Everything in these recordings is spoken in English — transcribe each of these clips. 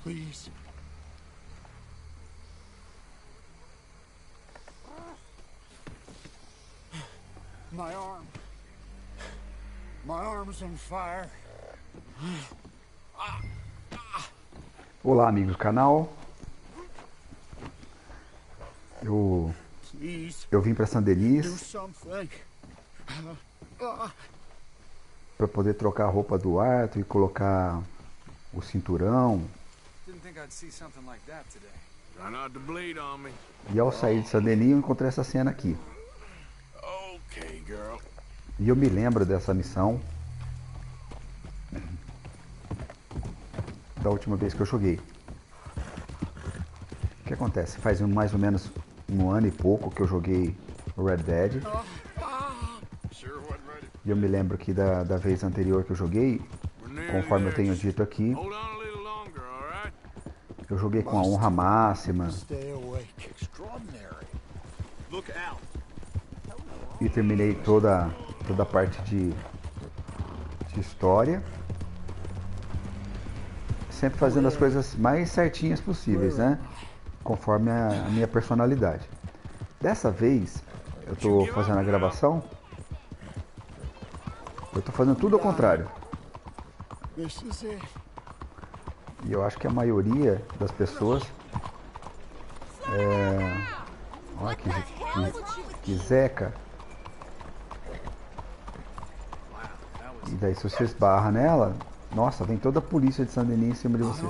Please. My arm. My arm's on fire. Olá, amigos do canal. Eu vim para Saint-Denis para poder trocar a roupa do Arthur e colocar o cinturão. E ao sair de Saint-Denis eu encontrei essa cena aqui. E eu me lembro dessa missão da última vez que eu joguei. O que acontece? Faz mais ou menos um ano e pouco que eu joguei o Red Dead. E eu me lembro que da vez anterior que eu joguei, conforme eu tenho dito aqui, eu joguei com a honra máxima e terminei toda a parte de história, sempre fazendo as coisas mais certinhas possíveis, né? Conforme a minha personalidade. Dessa vez, eu tô fazendo a gravação, eu tô fazendo tudo ao contrário. E eu acho que a maioria das pessoas olha que zeca. E daí se você esbarra nela, nossa, vem toda a polícia de Saint-Denis em cima de você.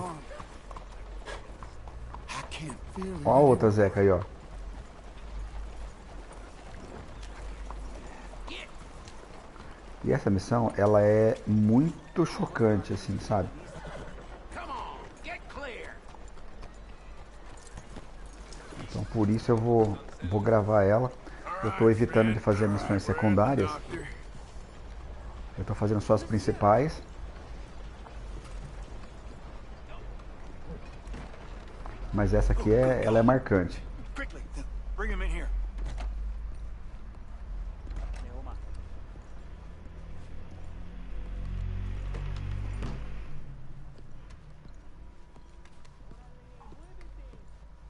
Ó a outra zeca aí, ó. E essa missão, ela é muito chocante, assim, sabe? Então por isso eu vou gravar ela. Eu tô evitando de fazer missões secundárias. Eu tô fazendo só as principais. Mas essa aqui ela é marcante.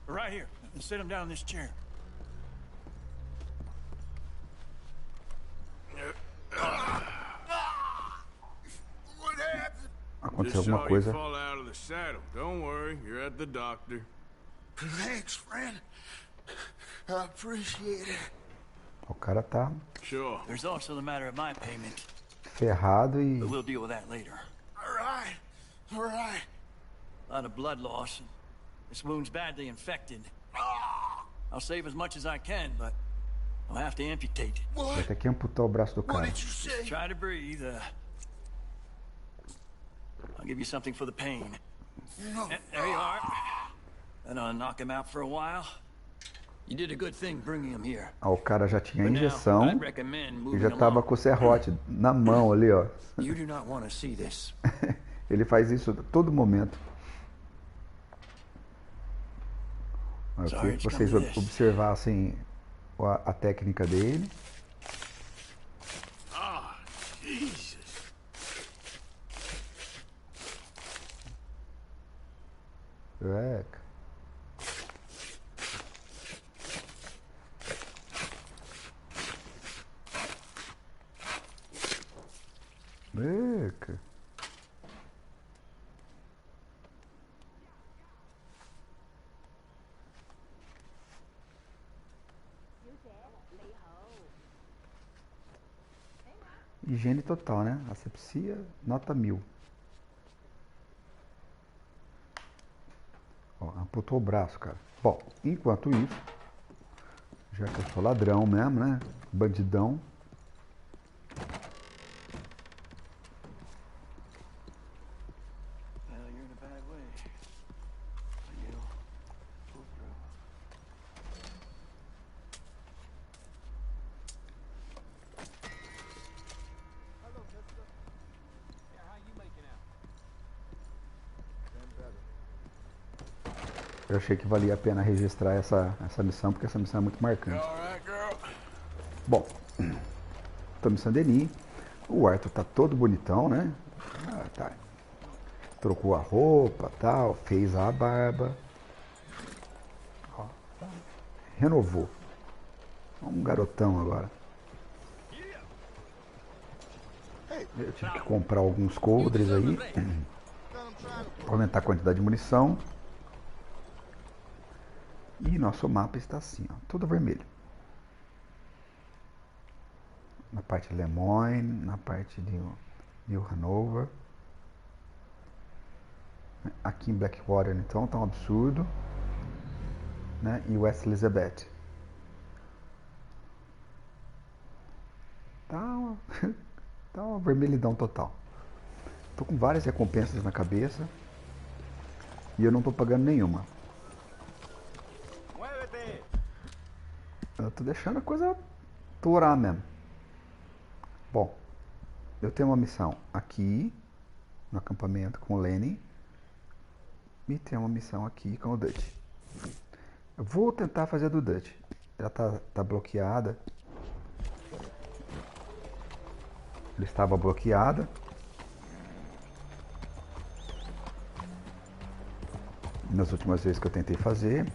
Right here. And sit him down in this chair. Aconteceu alguma coisa. Thanks, friend. I appreciate it. O cara tá There's also the matter of my payment. ferrado e But we'll deal with that later. All right. All right. A lot of blood loss. And this wound's badly infected. I'll save as much as I can, but I'll have to amputate it. vai ter que amputar o braço do What cara. did you say? Try to breathe. I'll give you something for the pain. No. There you are. And I'll knock him out for a while. You did a good thing bringing him here. Ah, o cara já tinha a But now, injeção I'd recommend e moving já tava along. com o serrote na mão ali, ó. You do not want to see this. Ele faz isso a todo momento. Eu queria que vocês observassem a técnica dele. Jesus. Eca. Eca. Higiene total, né? Asepsia, nota 1000. Ó, amputou o braço, cara. Bom, enquanto isso, já que eu sou ladrão mesmo, né? Bandidão. Well, you're in a bad way. You'll pull through. Hello, mister. Yeah, how you making out? Doing better. Eu achei que valia a pena registrar essa missão, porque essa missão é muito marcante. Bom, estamos em Saint-Denis. O Arthur tá todo bonitão, né? Ah, tá. Trocou a roupa, tal, fez a barba. Ó, renovou. Um garotão agora. Eu tive que comprar alguns coldres aí. Para aumentar a quantidade de munição. E nosso mapa está assim, ó, todo vermelho. Na parte de Lemoyne, na parte de New Hanover. Aqui em Blackwater, então, tá um absurdo. Né? E West Elizabeth. Tá uma vermelhidão total. Tô com várias recompensas na cabeça. E eu não tô pagando nenhuma. Eu tô deixando a coisa torar mesmo. Bom, eu tenho uma missão aqui no acampamento com o Lenny. E tem uma missão aqui com o Dutch. Eu vou tentar fazer a do Dutch. Ela tá bloqueada. Ela estava bloqueada. Nas últimas vezes que eu tentei fazer.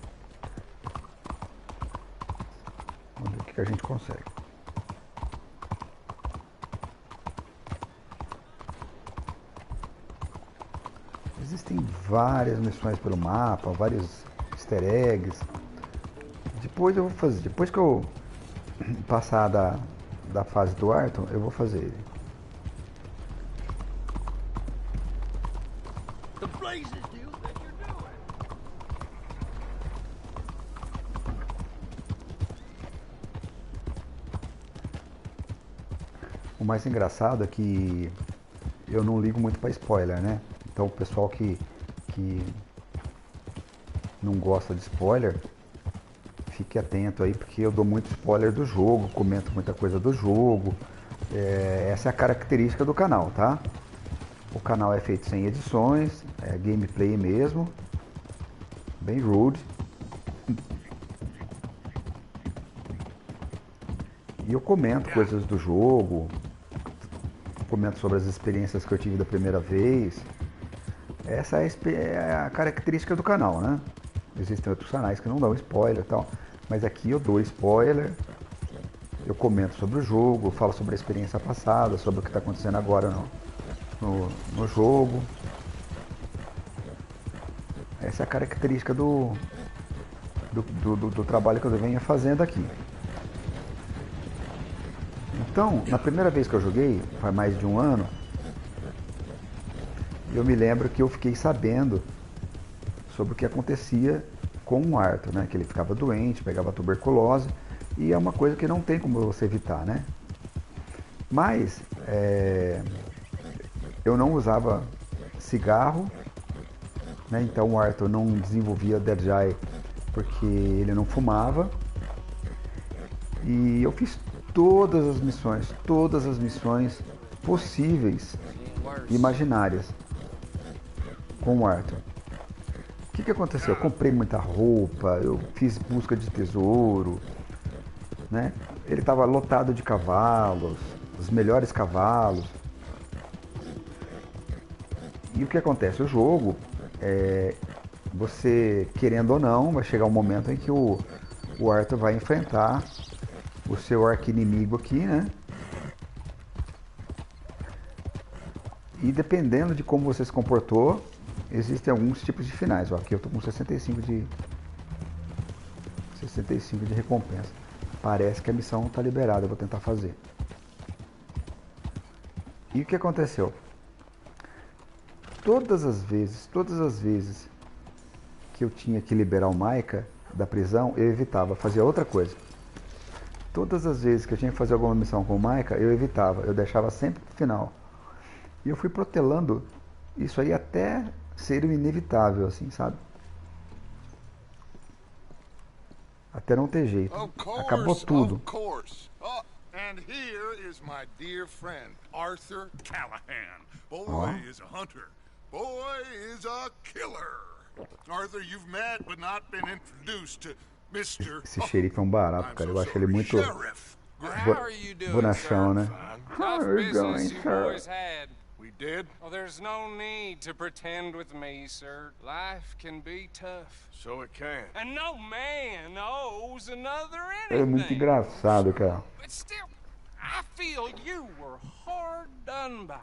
Vamos ver o que a gente consegue. Existem várias missões pelo mapa, vários easter eggs. Depois eu vou fazer. Depois que eu passar da fase do Arthur, eu vou fazer ele. O mais engraçado é que eu não ligo muito para spoiler, né? Então o pessoal que não gosta de spoiler, fique atento aí, porque eu dou muito spoiler do jogo, comento muita coisa do jogo. Essa é a característica do canal, tá? O canal é feito sem edições, é gameplay mesmo, bem rude. E eu comento coisas do jogo, comento sobre as experiências que eu tive da primeira vez. Essa é a característica do canal, né? Existem outros canais que não dão spoiler e tal, mas aqui eu dou spoiler, eu comento sobre o jogo, eu falo sobre a experiência passada, sobre o que está acontecendo agora no jogo. Essa é a característica do trabalho que eu venho fazendo aqui. Então, na primeira vez que eu joguei, faz mais de um ano, eu me lembro que eu fiquei sabendo sobre o que acontecia com o Arthur, né? Que ele ficava doente, pegava tuberculose, e é uma coisa que não tem como você evitar, né? Mas eu não usava cigarro, né? Então o Arthur não desenvolvia Rdr2 porque ele não fumava. E eu fiz todas as missões possíveis, imaginárias, com o Arthur. O que aconteceu? Eu comprei muita roupa, eu fiz busca de tesouro, né? Ele estava lotado de cavalos, os melhores cavalos. E o que acontece? O jogo, você querendo ou não, vai chegar um momento em que o Arthur vai enfrentar o seu arqui-inimigo aqui, né? E dependendo de como você se comportou, existem alguns tipos de finais. Ó, aqui eu tô com 65 de recompensa. Parece que a missão está liberada, eu vou tentar fazer. E o que aconteceu? Todas as vezes que eu tinha que liberar o Micah da prisão, eu evitava, fazia outra coisa. Todas as vezes que eu tinha que fazer alguma missão com o Micah, eu evitava, eu deixava sempre pro final. E eu fui protelando isso aí até ser o inevitável, assim, sabe? Até não ter jeito. Acabou tudo. And here is my dear friend, Arthur Callahan. Boy is a hunter. Boy is a killer. Arthur, you've met but not been introduced to Mr. Esse xerife é um barato, cara. Eu acho ele muito bonachão, né? How are you doing, sir? We did? Oh, there's no need to pretend with me, sir. Life can be tough. So it can. And no man owes another É muito anything. engraçado, cara. But still, I feel you were hard done by.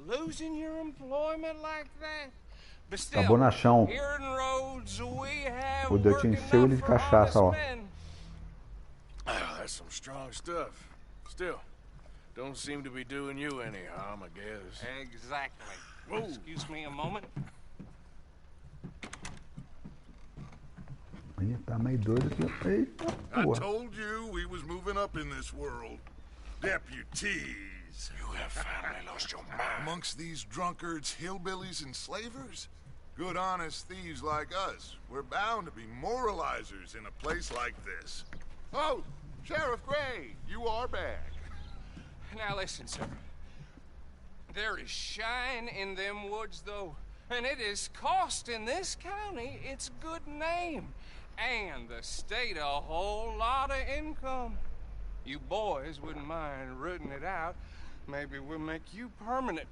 Losing your employment like that. But Tá still, bonachão. here in Rhodes, we have O Deus te work encheu ele enough de for cachaça, ó. honest men. Oh, that's some strong stuff. Still, don't seem to be doing you any harm, I guess. Exactly. Whoa. Excuse me a moment. Ih, tá meio doido aqui. Eita, I porra. told you we was moving up in this world. Deputies. You have finally lost your mind. Amongst these drunkards, hillbillies, and slavers? Good honest thieves like us. We're bound to be moralizers in a place like this. Oh, Sheriff Gray, you are back. Now listen, sir. There is shine in them woods, though, and it is costing this county its good name, and the state a whole lot of income. You boys wouldn't mind rooting it out. Maybe we'll make you permanent.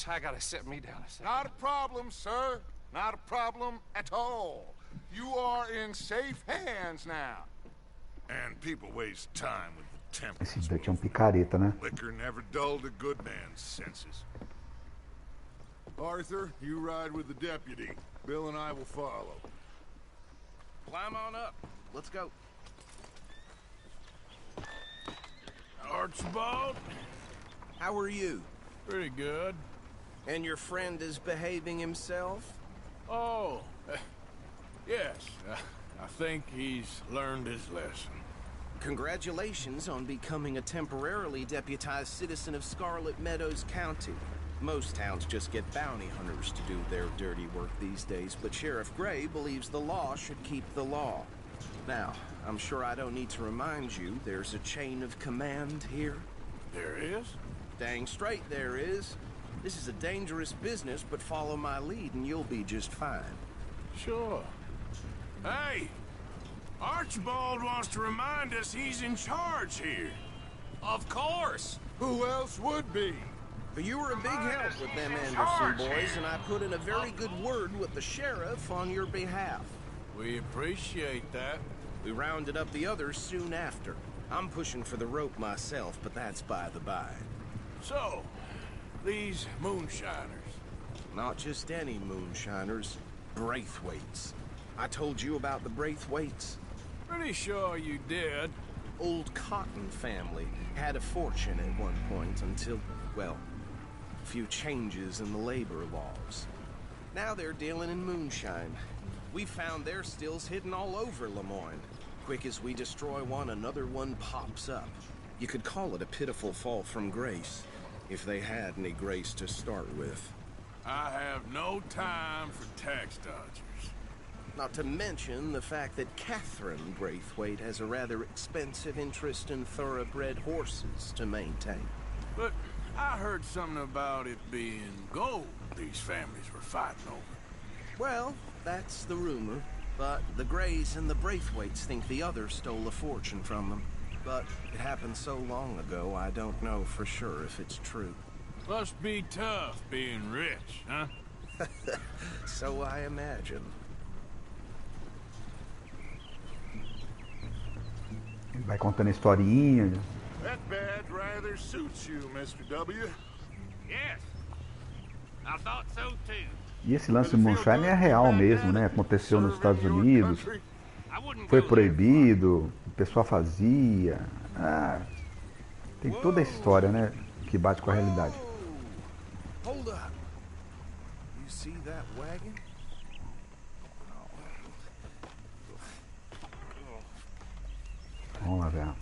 I gotta sit me down a second. Not a problem, sir. Not a problem at all. You are in safe hands now. And people waste time with the temples. Esse Dutch é um picareta, né? Liquor never dulled a good man's senses. Arthur, you ride with the deputy. Bill and I will follow. Climb on up. Let's go. Archibald, How are you? pretty good. And your friend is behaving himself? Oh, yes. I think he's learned his lesson. Congratulations on becoming a temporarily deputized citizen of Scarlet Meadows County. Most towns just get bounty hunters to do their dirty work these days, but Sheriff Gray believes the law should keep the law. Now, I'm sure I don't need to remind you there's a chain of command here. There is? Dang straight there is. This is a dangerous business, but follow my lead and you'll be just fine. Sure. Hey! Archibald wants to remind us he's in charge here. Of course. Who else would be? But you were a big help with them Anderson boys, and I put in a very good word with the sheriff on your behalf. We appreciate that. We rounded up the others soon after. I'm pushing for the rope myself, but that's by the by. So, these moonshiners. Not just any moonshiners, Braithwaites. I told you about the Braithwaites. Pretty sure you did. Old Cotton family had a fortune at one point until, well, a few changes in the labor laws. Now they're dealing in moonshine. We found their stills hidden all over Lemoyne. Quick as we destroy one, another one pops up. You could call it a pitiful fall from grace, if they had any grace to start with. I have no time for tax dodgers. Not to mention the fact that Catherine Braithwaite has a rather expensive interest in thoroughbred horses to maintain. But I heard something about it being gold these families were fighting over. Well, that's the rumor. But the Greys and the Braithwaites think the other stole a fortune from them. But it happened so long ago, I don't know for sure if it's true. Must be tough being rich, huh? So I imagine. Ele vai contando historinha. That badge rather suits you, Mr. W. Yes. I thought so too. E esse lance do moonshine é real mesmo, né? Aconteceu nos Estados Unidos, foi proibido, o pessoal fazia. Ah, tem toda a história, né? Que bate com a realidade. Hold up. You see that wagon? Vamos lá ver.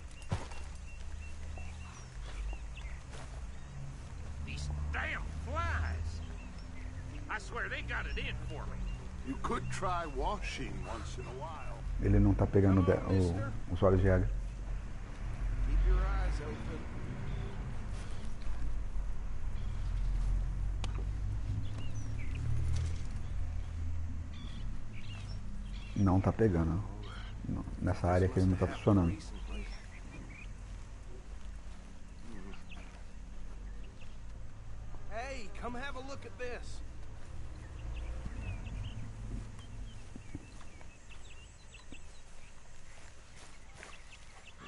These damn flies. I swear they got it in for me. You could try washing once in a while. Ele não tá pegando os olhos de alho. Keep your eyes open. Não tá pegando. Não. Nessa área aqui ele não tá funcionando.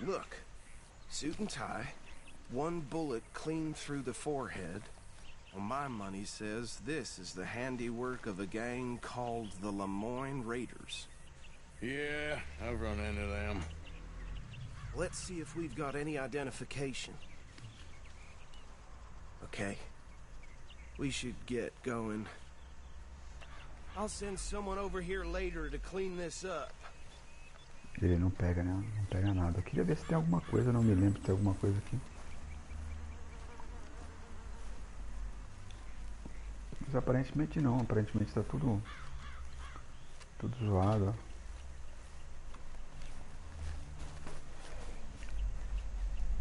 Look, suit and tie, one bullet clean through the forehead. Well, my money says this is the handiwork of a gang called the Lemoyne Raiders. Yeah, I've run into them. Let's see if we've got any identification. Okay. We should get going. I'll send someone over here later to clean this up. Ele não pega, né? Não pega nada. Eu queria ver se tem alguma coisa, não me lembro se tem alguma coisa aqui. Mas aparentemente não, aparentemente tá tudo zoado,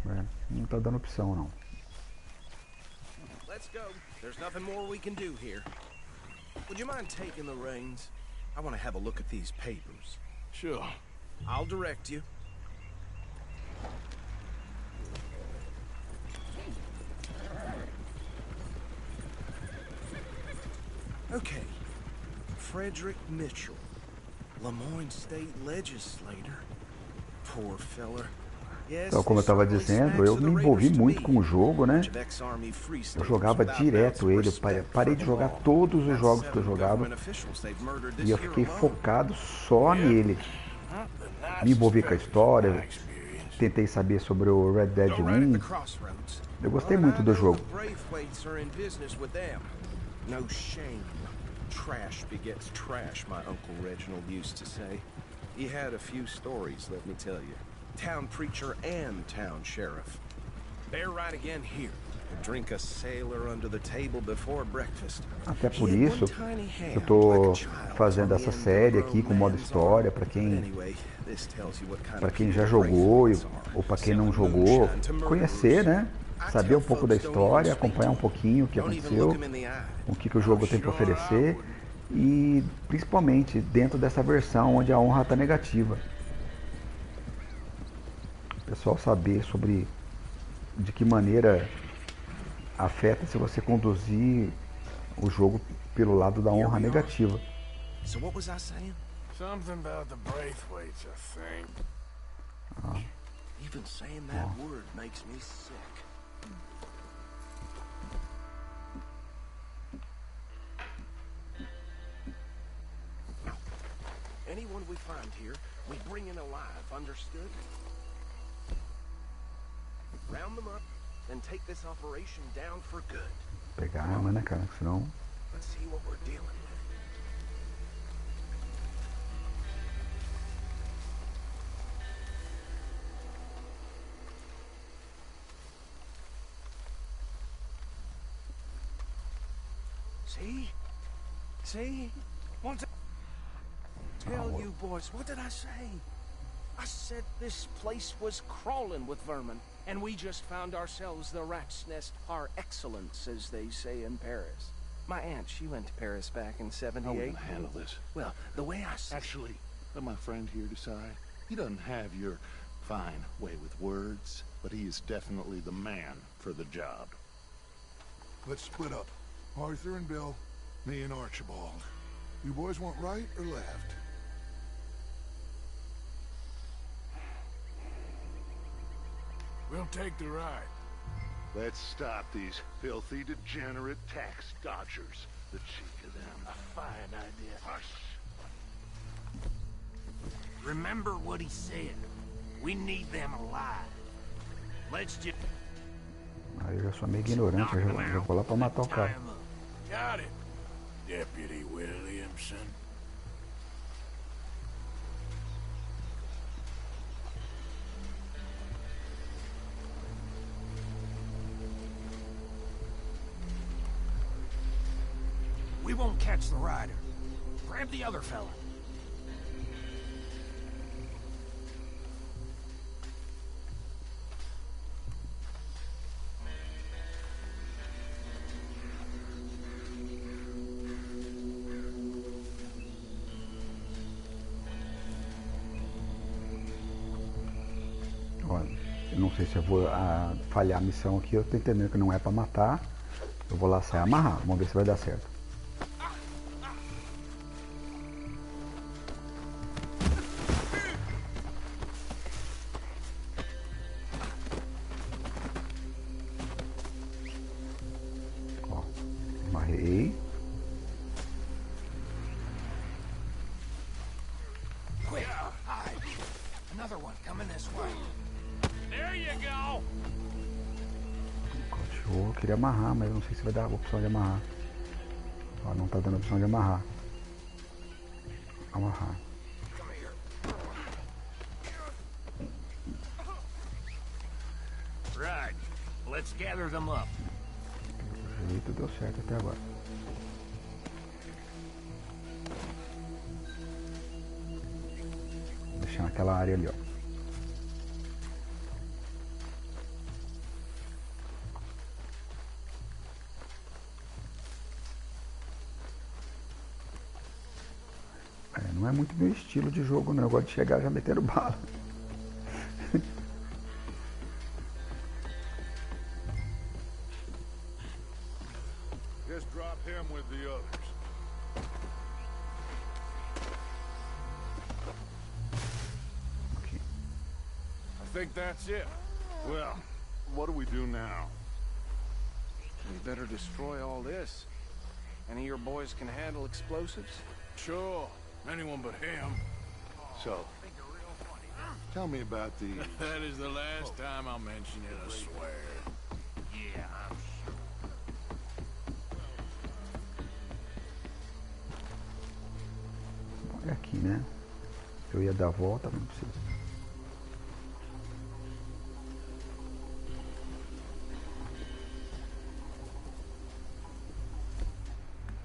ó. É, não tá dando opção não. Let's go. There's nothing more we can do here. Would you mind taking the reins? I want to have a look at these papers. Sure. I'll direct you. Okay. Frederick Mitchell, Lemoyne State Legislator. Poor feller. Então, como eu estava dizendo, eu me envolvi muito com o jogo, né? Eu jogava direto ele, eu parei de jogar todos os jogos que eu jogava e eu fiquei focado só nele. Me envolvi com a história, tentei saber sobre o Red Dead 1. Eu gostei muito do jogo. No shame. Trash begets trash, my Uncle Reginald used to say. He had a few stories, let me tell you. Town preacher and town sheriff. They're right again here. Drink a sailor under the table before breakfast. Até por isso, eu tô fazendo essa série aqui com modo história para quem já jogou ou para quem não jogou, conhecer, né? Saber um pouco da história, acompanhar um pouquinho o que aconteceu, o que o jogo tem para oferecer e principalmente dentro dessa versão onde a honra está negativa. O pessoal saber sobre de que maneira afeta se você conduzir o jogo pelo lado da honra negativa. So what was I saying? Something about the Braithwaites, I think. Even saying that word makes me sick. Anyone we find here, we bring in alive, understood? Round them up and take this operation down for good. Pegar a arma, né, cara? Senão. Let's see what we're dealing with. See? See? Want to tell you boys, what did I say? I said this place was crawling with vermin, and we just found ourselves the rat's nest par excellence, as they say in Paris. My aunt, she went to Paris back in '78. How are we gonna handle this? Well, the way I see Actually, let my friend here decide. He doesn't have your fine way with words, but he is definitely the man for the job. Let's split up. Arthur and Bill, me and Archibald. You boys want right or left? We'll take the ride. Let's stop these filthy, degenerate tax dodgers. The cheek of them. A fine idea. Hush. Remember what he said. We need them alive. Let's just... Aí eu já sou meio ignorante, eu já vou lá pra matar o cara. Got it, Deputy Williamson. We won't catch the rider. Grab the other fella. Olha, eu não sei se eu vou falhar a missão aqui, eu tô entendendo que não é pra matar. Eu vou lá sair amarrar, vamos ver se vai dar certo. queria amarrar, mas eu não sei se vai dar a opção de amarrar. Ó, não tá dando a opção de amarrar. Amarrar. Right. Let's gather them up. Pelo jeito deu certo até agora. Vou deixar naquela área ali, ó. Não é muito meu estilo de jogo, não. Eu gosto de chegar já metendo bala. Just drop him with the others. Okay. I think that's it. Well, what do we do now? We better destroy all this. Any of your boys can handle explosives? Sure, anyone but him. So, tell me about the... That is the last time I'll mention it, I swear. Yeah, I'm sure. Olha aqui, né? Eu ia dar a volta, mas não precisa.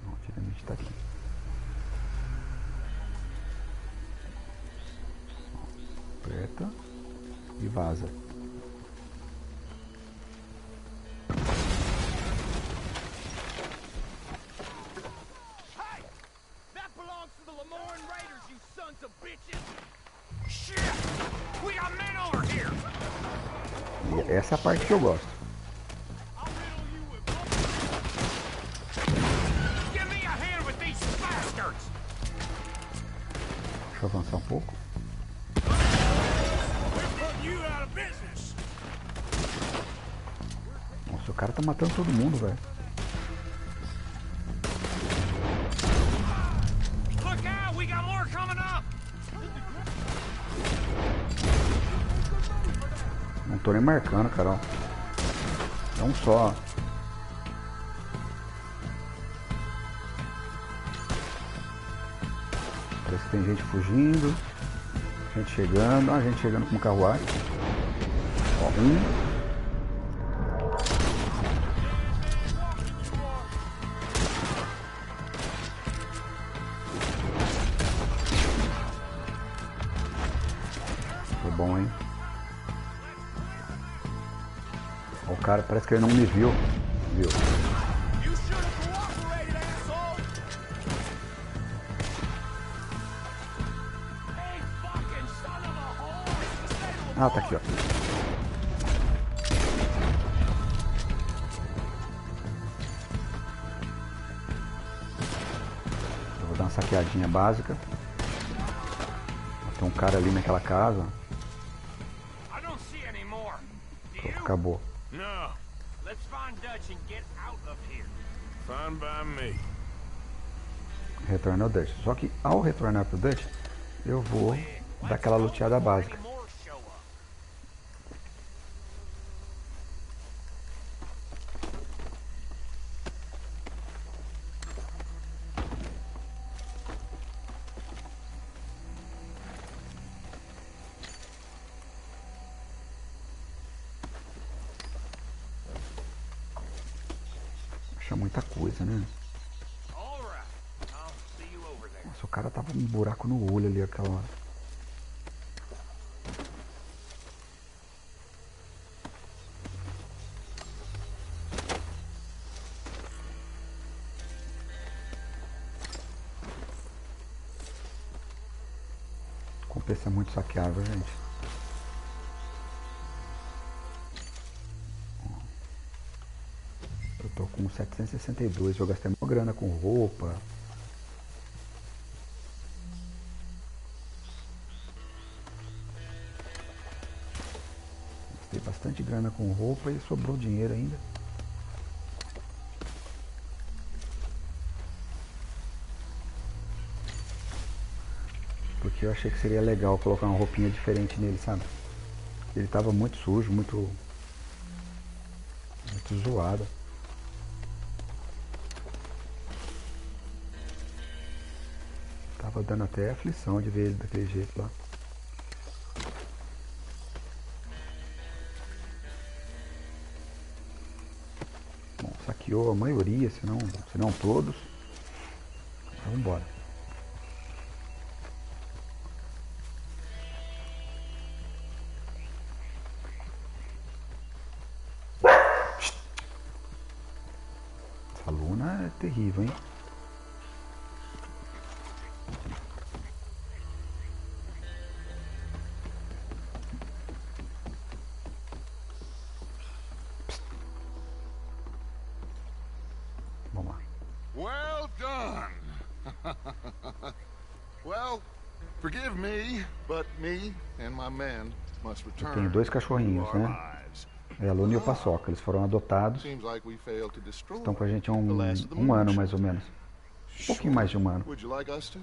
Não, o dinamite tá aqui. Aperta e vaza. Hey! That belongs to the Lemoran Raiders, you sons of bitches! Shit! We got men over here! E essa é a parte que eu gosto. I'll riddle you with Give me a hand with these bastards! Deixa eu avançar um pouco. Nossa, o cara tá matando todo mundo, velho. Look out, we got more coming up! Não tô nem marcando, Carol. É um só. Parece que tem gente fugindo. Gente chegando. Ah, gente chegando com carruagem. Ó, um. Foi bom, hein? Ó, o cara parece que ele não me viu. Viu? Ah, tá aqui, ó. Eu vou dar uma saqueadinha básica. Tem um cara ali naquela casa. Pronto, acabou. No. Let's find Dutch and get out of here. Fine by me. Retorna ao Dutch. Só que ao retornar pro Dutch, eu vou dar aquela luteada básica. Muita coisa, né? Nossa, o cara tava com um buraco no olho ali aquela hora. Compensa muito saqueável, gente. Tô com 762, eu gastei uma grana com roupa. Gastei bastante grana com roupa e sobrou dinheiro ainda. Porque eu achei que seria legal colocar uma roupinha diferente nele, sabe? Ele tava muito sujo, muito zoado. Tava dando até aflição de ver ele daquele jeito lá. Bom, saqueou a maioria, se não todos. Então, vamos embora. Essa luna é terrível, hein? Well done. Well, forgive me, but me and my men must return. Tem dois cachorrinhos, né? É a Luna e o Paçoca. Eles foram adotados. Estão com a gente há um ano, mais ou menos. Um pouquinho mais de um ano. Would you like us to?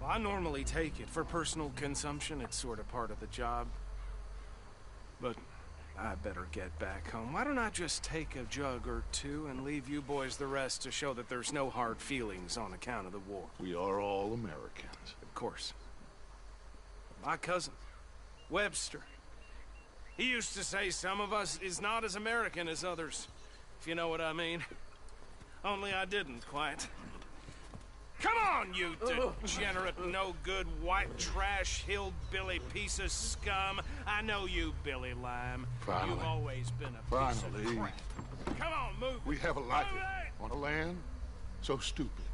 I normally take it for personal consumption. It's sort of part of the job. But I better get back home. Why don't I just take a jug or two and leave you boys the rest to show that there's no hard feelings on account of the war? We are all Americans. Of course. My cousin, Webster. He used to say some of us is not as American as others, if you know what I mean. Only I didn't quite. Come on, you degenerate, no-good, white trash, hillbilly piece of scum. I know you, Billy Lime. Finally. You've always been a piece of crap. Come on, move. We have a life on a land so stupid,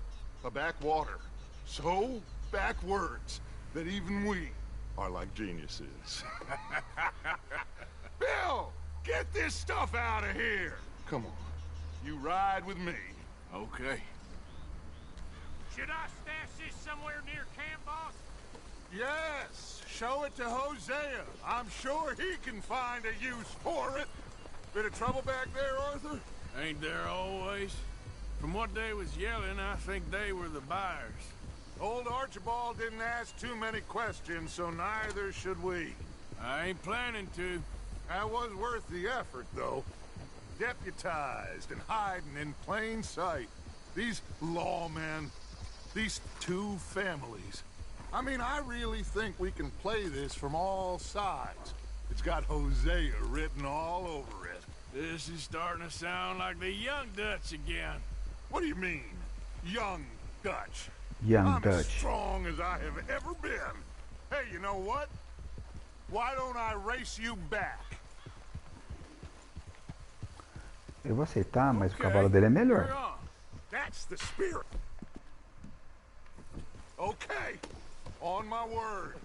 a backwater so backwards that even we are like geniuses. Bill, get this stuff out of here. Come on, you ride with me. Okay. Should I stash this somewhere near camp, boss? Yes, show it to Hosea. I'm sure he can find a use for it. Bit of trouble back there, Arthur? Ain't there always? From what they was yelling, I think they were the buyers. Old Archibald didn't ask too many questions, so neither should we. I ain't planning to. That was worth the effort, though. Deputized and hiding in plain sight. These lawmen, these two families. I mean, I really think we can play this from all sides. It's got Hosea written all over it. This is starting to sound like the Young Dutch again. What do you mean, Young Dutch? Young I'm as Dutch. strong as I have ever been. Hey, you know what? Why don't I race you back? Eu vou aceitar, mas o cavalo dele é melhor. That's the spirit. Okay, on my word.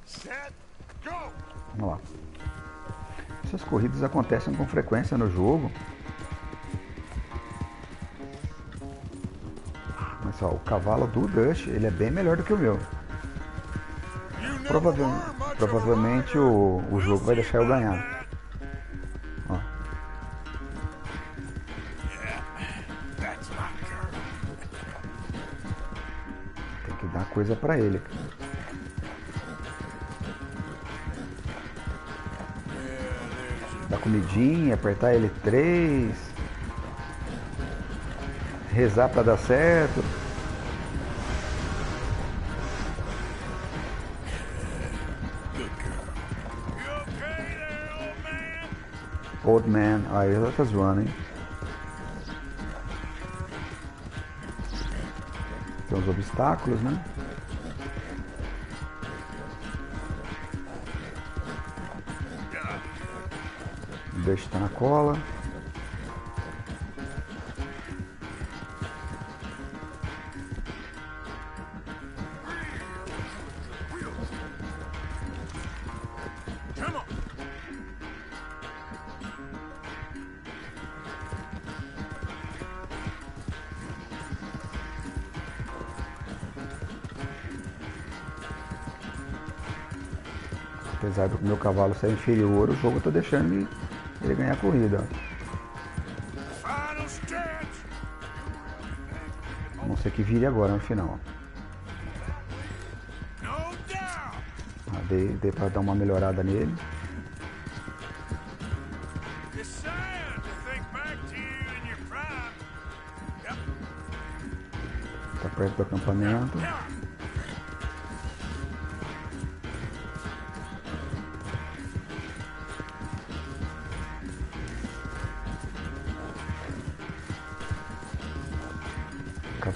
Set, go. Vamos lá. Essas corridas acontecem com frequência no jogo. Mas ó, o cavalo do Dutch, ele é bem melhor do que o meu. Provavelmente o jogo vai deixar eu ganhar. Ó. Tem que dar coisa pra ele. Dar comidinha, apertar ele 3. Rezar pra dar certo. Old man, aí ela tá zoando, hein? Tem uns obstáculos, né? Deixa tá na cola. Apesar do meu cavalo ser inferior, o jogo eu tô deixando ele ganhar a corrida. A não ser que vire agora no final. Dei pra dar uma melhorada nele. Tá perto do acampamento.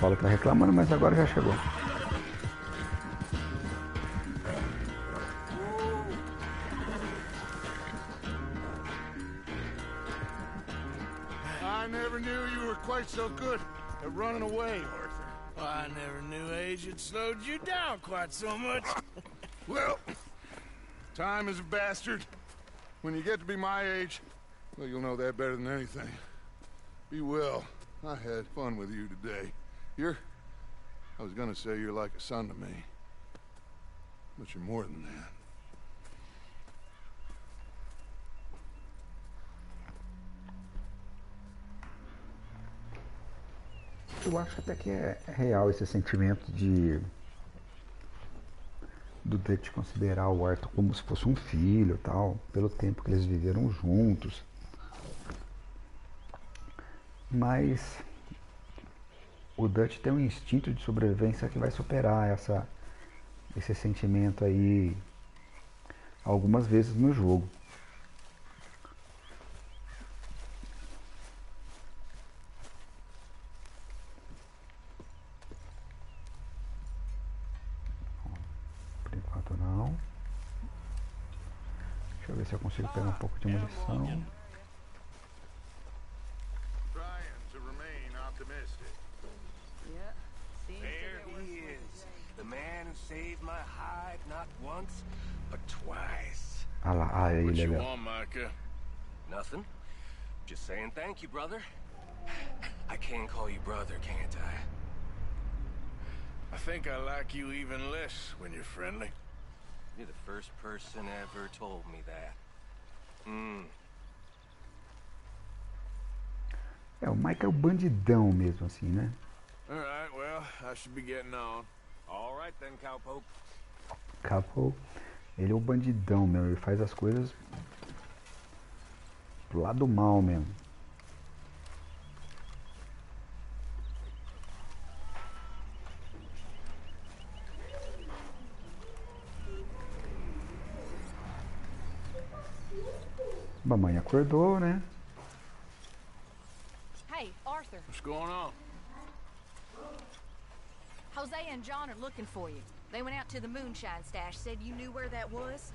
Paulo tá reclamando, mas agora já chegou. I never knew you were quite so good at running away, Arthur. I never knew age had slowed you down quite so much. Well, time is a bastard. When you get to be my age, well, you'll know that better than anything. Be well. I had fun with you today. I was gonna say you're like a son to me. But you're more than that. Eu acho até que é real esse sentimento do Dutch considerar o Arthur como se fosse um filho, tal, pelo tempo que eles viveram juntos. Mas o Dutch tem um instinto de sobrevivência que vai superar esse sentimento aí algumas vezes no jogo. Não. Deixa eu ver se eu consigo pegar um pouco de munição. There he is, the man who saved my hide not once, but twice. Ah lá, ele What you ali. want, Micah? Nothing. Just saying thank you, brother. I can call you brother, can't I? I think I like you even less when you're friendly. You're the first person ever told me that. O Mike é o bandidão mesmo, assim, né? All right, well, I should be getting on. All right then, cowpoke. Capo, ele é o bandidão mesmo, ele faz as coisas do lado mal mesmo. Mamãe acordou, né? Hey, Arthur. What's going on? Jose and John are looking for you. They went out to the moonshine stash, said you knew where that was.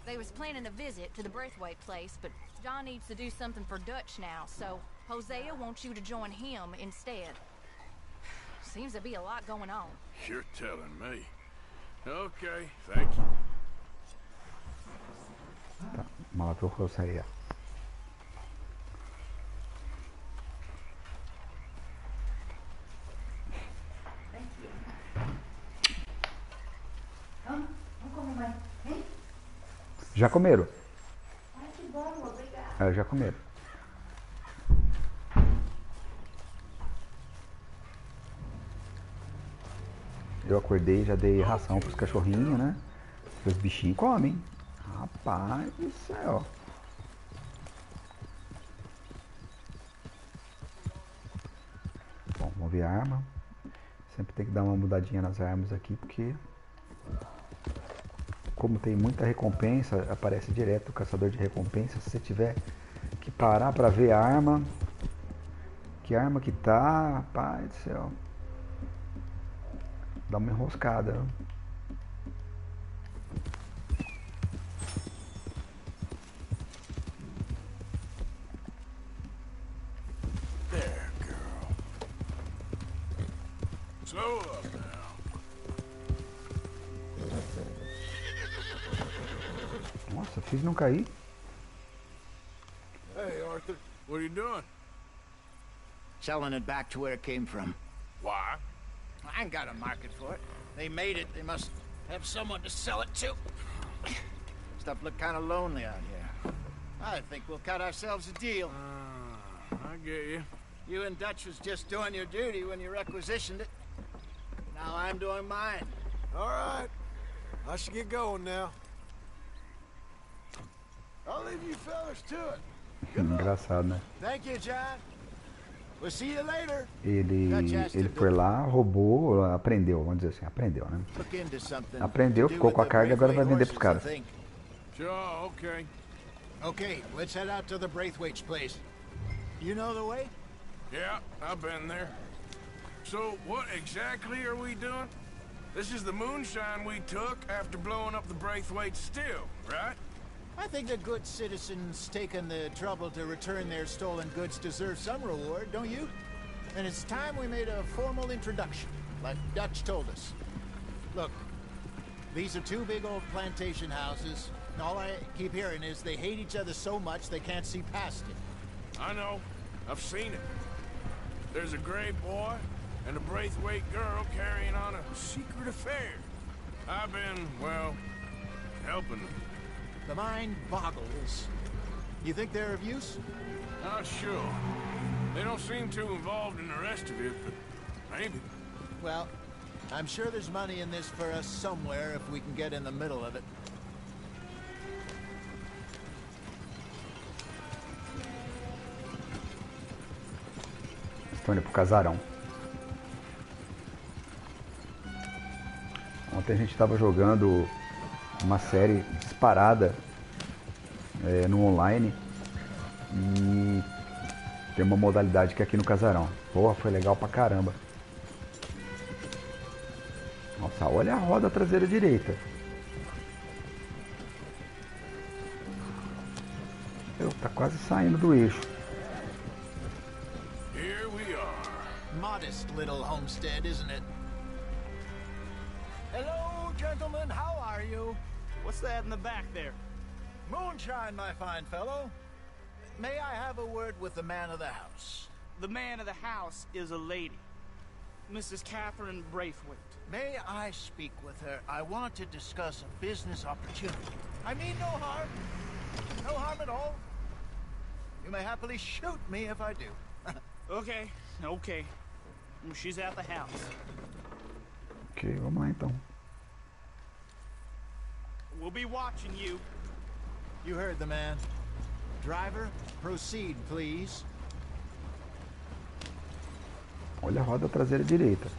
They was planning a visit to the Braithwaite place, but John needs to do something for Dutch now, so Hosea wants you to join him instead. Seems to be a lot going on. You're telling me. Okay, thank you. Tá, matou o Hosea. Já comeram? Ai, que bom, obrigada. Já comeram. Eu acordei, já dei ração pros cachorrinhos, né? Os bichinhos comem. Rapaz do céu. Bom, vamos ver a arma. Sempre tem que dar uma mudadinha nas armas aqui, porque como tem muita recompensa, aparece direto o caçador de recompensa. Se você tiver que parar pra ver a arma, que arma que tá, rapaz do céu, dá uma enroscada, né? There, girl. Slow up now. Nossa, fiz não cair. Hey, Arthur, what are you doing? Selling it back to where it came from. Why? I ain't got a market for it. They made it. They must have someone to sell it to. Stuff look kind of lonely out here. I think we'll cut ourselves a deal. I get you. You and Dutch was just doing your duty when you requisitioned it. Now I'm doing mine. All right. I should get going now. I'll leave you fellas to it. Engraçado, né? Thank you, John. We'll see you later. Ele foi lá, roubou, aprendeu, vamos dizer assim, aprendeu, né? Look into something. Aprendeu, ficou com a carga, agora vai vender pros caras. Sure, okay. Okay, let's head out to the Braithwaite's place. You know the way? Yeah, I've been there. So what exactly are we doing? This is the moonshine we took after blowing up the Braithwaite still, right? I think the good citizens taking the trouble to return their stolen goods deserve some reward, don't you? And it's time we made a formal introduction, like Dutch told us. Look, these are two big old plantation houses. And all I keep hearing is they hate each other so much they can't see past it. I know. I've seen it. There's a gray boy and a Braithwaite girl carrying on a secret affair. I've been, well, helping them. The mind boggles. You think they're of use? Not sure. They don't seem too involved in the rest of it, but maybe. Well, I'm sure there's money in this for us somewhere if we can get in the middle of it. Estão indo pro casarão. Ontem a gente estava jogando uma série disparada no online e tem uma modalidade que é aqui no casarão. Porra, foi legal pra caramba. Nossa, olha a roda traseira direita. Tá quase saindo do eixo. Here we are. Modest little homestead, isn't it? Hello, gentlemen. How are you? What's that in the back there? Moonshine, my fine fellow. May I have a word with the man of the house? The man of the house is a lady. Mrs. Catherine Braithwaite. May I speak with her? I want to discuss a business opportunity. I mean no harm. No harm at all. You may happily shoot me if I do. Okay. She's at the house. Ok, vamos lá então. We'll be watching you. You heard the man. Driver, proceed, please. Olha a roda traseira direita.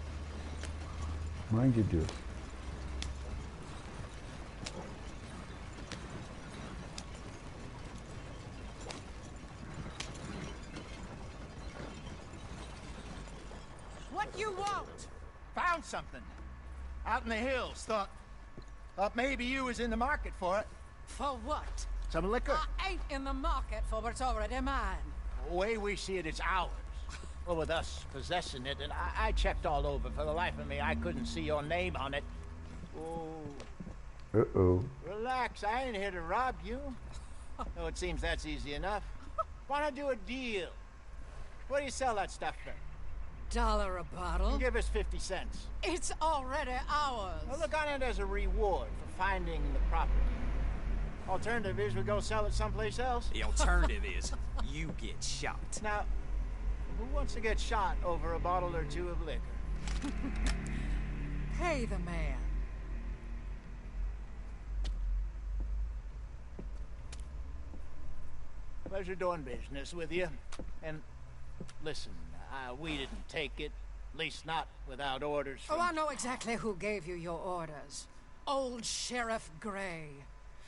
Mãe de Deus. What you want? Found something. Out in the hills. Thought maybe you was in the market for it. For what? Some liquor. I ain't in the market for what's already mine. The way we see it, it's ours. Well, with us possessing it, and I checked all over. For the life of me, I couldn't see your name on it. Oh. Uh-oh. Relax, I ain't here to rob you. Oh, it seems that's easy enough. Wanna do a deal? What do you sell that stuff for? $1 a bottle? Give us 50 cents. It's already ours. Well, look on it as a reward for finding the property. Alternative is we go sell it someplace else. The alternative is you get shot. Now, who wants to get shot over a bottle or two of liquor? Pay the man. Pleasure doing business with you. And listen, we didn't take it. At least not without orders from... Oh, I know exactly who gave you your orders. Old Sheriff Gray.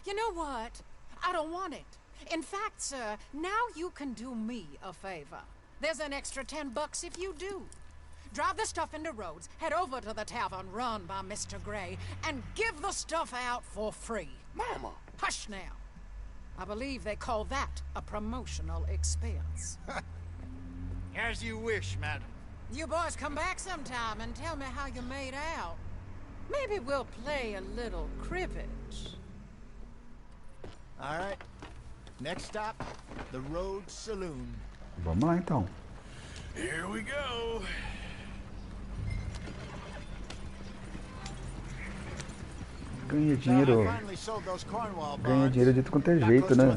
You know what? I don't want it. In fact, sir, now you can do me a favor. There's an extra $10 if you do. Drive the stuff into Rhodes, head over to the tavern run by Mr. Gray, and give the stuff out for free. Mama! Hush now. I believe they call that a promotional expense. As you wish, madam. You boys come back sometime and tell me how you made out. Maybe we'll play a little cribbage. All right. Next stop, the Rhodes Saloon. Vamos lá então. Here we go. Ganha dinheiro. Ganha dinheiro de tudo quanto é jeito, né?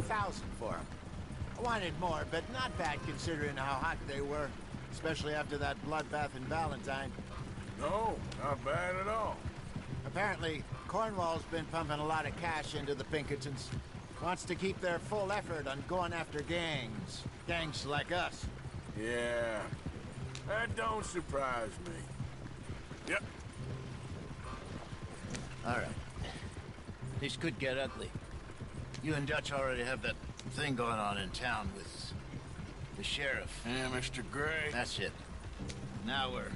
I wanted more, but not bad considering how hot they were, especially after that bloodbath in Valentine. No, not bad at all. Apparently, Cornwall's been pumping a lot of cash into the Pinkertons. Wants to keep their full effort on going after gangs. Gangs like us. Yeah, that don't surprise me. Yep. All right. This could get ugly. You and Dutch already have that thing going on in town with the sheriff. Yeah, Mr. Gray. That's it. Now we're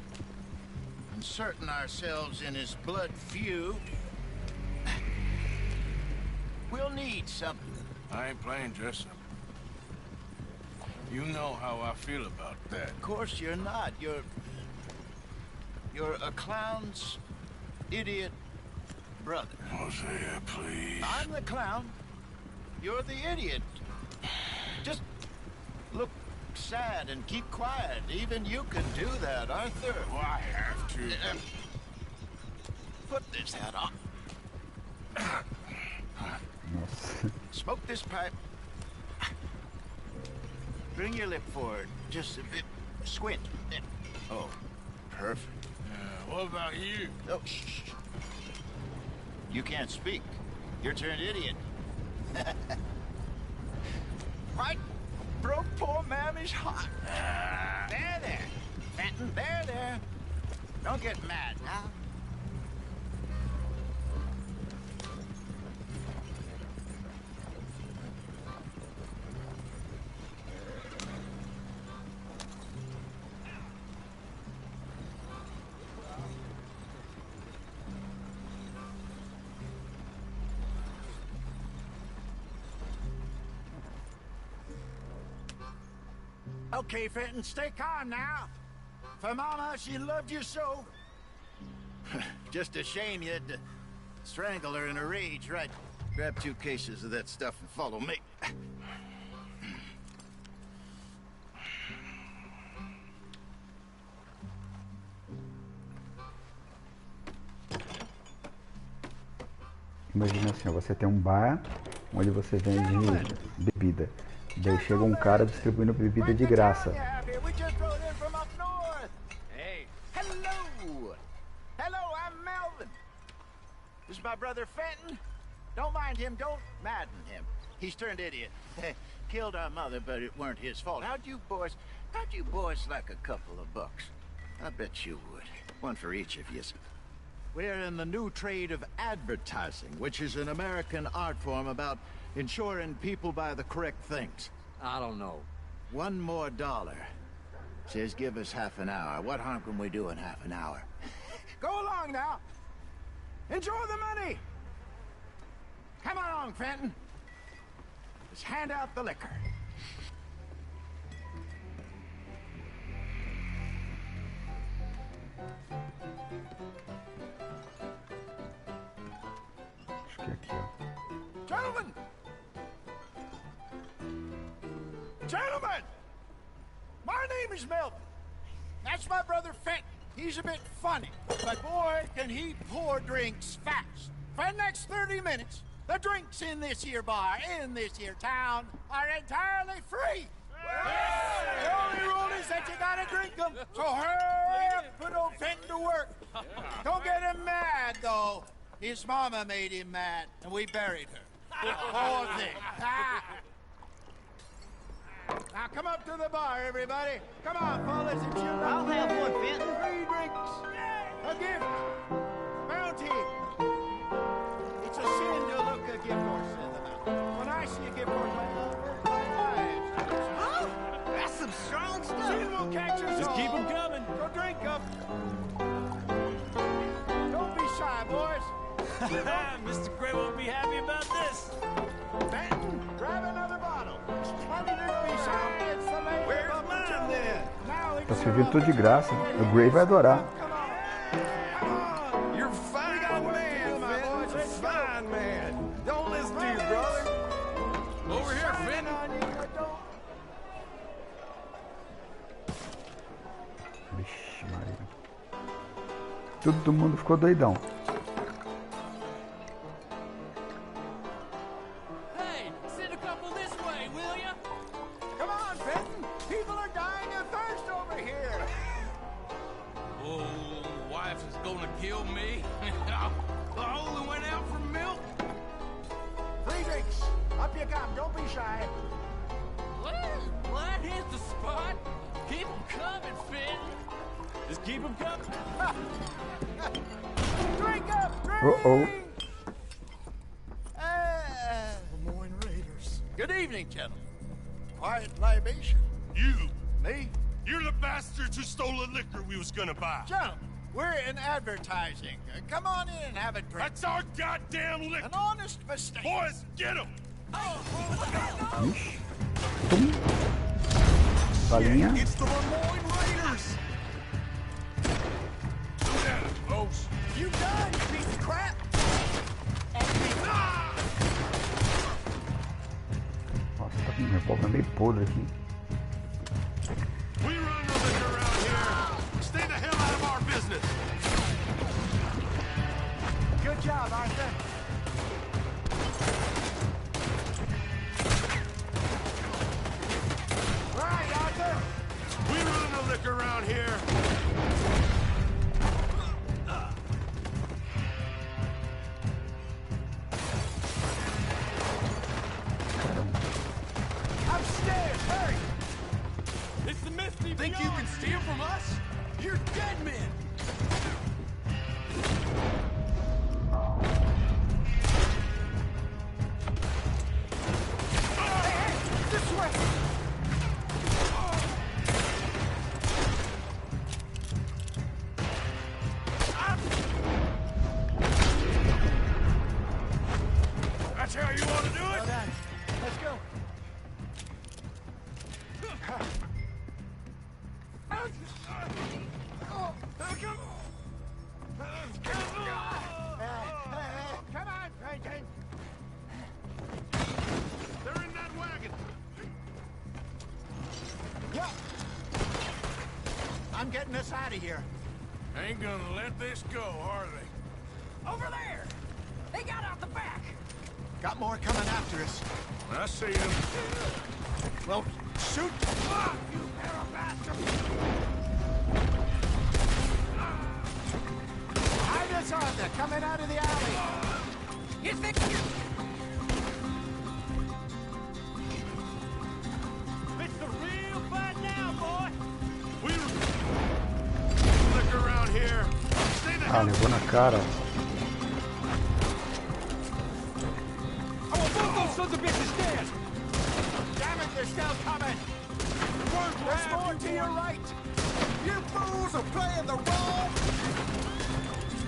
inserting ourselves in his blood feud, we'll need something. I ain't playing dress up. You know how I feel about that. Of course you're not. You're a clown's idiot brother. Hosea, please. I'm the clown. You're the idiot. Just look sad and keep quiet. Even you can do that, Arthur. Well, I have to. Put this hat on. Smoke this pipe. Bring your lip forward. Just a bit. Squint. Oh, perfect. What about you? Oh, shh. You can't speak. You're turned idiot. Right? Broke poor Mammy's heart. There. Fenton, there. Don't get mad now. Okay, Fenton, stay calm now. For Mama, she loved you so. Just a shame you had to strangle her in a rage, right? Grab 2 cases of that stuff and follow me. Imagina assim, ó, você tem um bar onde você vende bebida. Daí chega um cara distribuindo bebida de graça. Hey, hello, I'm Melvin. This is my brother Fenton. Don't mind him, don't madden him. He's turned idiot. Killed our mother, but it weren't his fault. How'd you boys like a couple of bucks? I bet you would. One for each of you. We're in the new trade of advertising, which is an American art form about ensuring people buy the correct things. I don't know. $1 more. Says give us half an hour. What harm can we do in half an hour? Go along now. Enjoy the money. Come along, Fenton. Let's hand out the liquor. Acho que é aqui, ó. Gentlemen! My name is Melvin. That's my brother Fenton. He's a bit funny, but boy, can he pour drinks fast. For the next 30 minutes, the drinks in this here bar, in this here town, are entirely free. The only rule is that you gotta drink them, so hurry up, put old Fenton to work. Don't get him mad, though. His mama made him mad, and we buried her. Poor thing. Now come up to the bar, everybody. Come on, fellas, it's your lucky I'll have day. one, Fenton. Free drinks. A gift. Bounty. It's a sin to look a gift horse in the mouth. When I see a gift horse, I avert my eyes. Huh? That's some strong stuff. Sin will catch us Just all. keep 'em coming. So drink up. Don't be shy, boys. Mr. Gray won't be happy about this. Fenton, grab another bottle. Money to be shy. It's the lady. Where's mine then? Now Tá servindo tudo de graça. O Gray vai adorar. You're fine, man, Fenton. Fine, man. Don't listen to your brother. Over here, Fenton. Vixe, Maria. Todo mundo ficou doidão. Hey, send a couple this way, will ya? Come on, Fenton. People are dying of thirst over here. Oh, wife is gonna kill me. I only went out for milk. Free drinks. Up you come. Don't be shy. Well, that hit the spot. Keep 'em coming, Fenton. Just keep 'em coming. Drink up. Drink. Uh-oh. Lemoyne Raiders. Good evening, gentlemen. Quiet libation. You! Me? You're the bastards who stole the liquor we was gonna buy. Gentlemen, We're in advertising. Come on in and have a drink. That's our goddamn liquor. An honest mistake. Boys, get him! Ixi. Tum. Balinha. It's the Lemoyne Raiders! Look at it, folks. You done, you piece of crap! Nossa, tá com meu revólver meio podre aqui. We run the liquor around here. Stay the hell out of our business. Good job, Arthur. Right, Arthur. We run the liquor around here. Upstairs, hurry! It's the Misty Think you can steal from us? You're dead men! This way! That's how you want to do it? Well done. Let's go. Come on, Franklin. They're in that wagon. Yeah. I'm getting us out of here. Ain't gonna let this go, are they? Over there! They got out the back! Got more coming after us. I see them. Well, shoot! You pair of bastards! Hide us, Arthur, coming out of the alley. You think It's the real fight now, boy! We liquor around here. Stay the Ah, hell. levou na cara. I want both those sons of bitches dead! Damn it, they're still coming. There's more to your right. You fools are playing the wrong...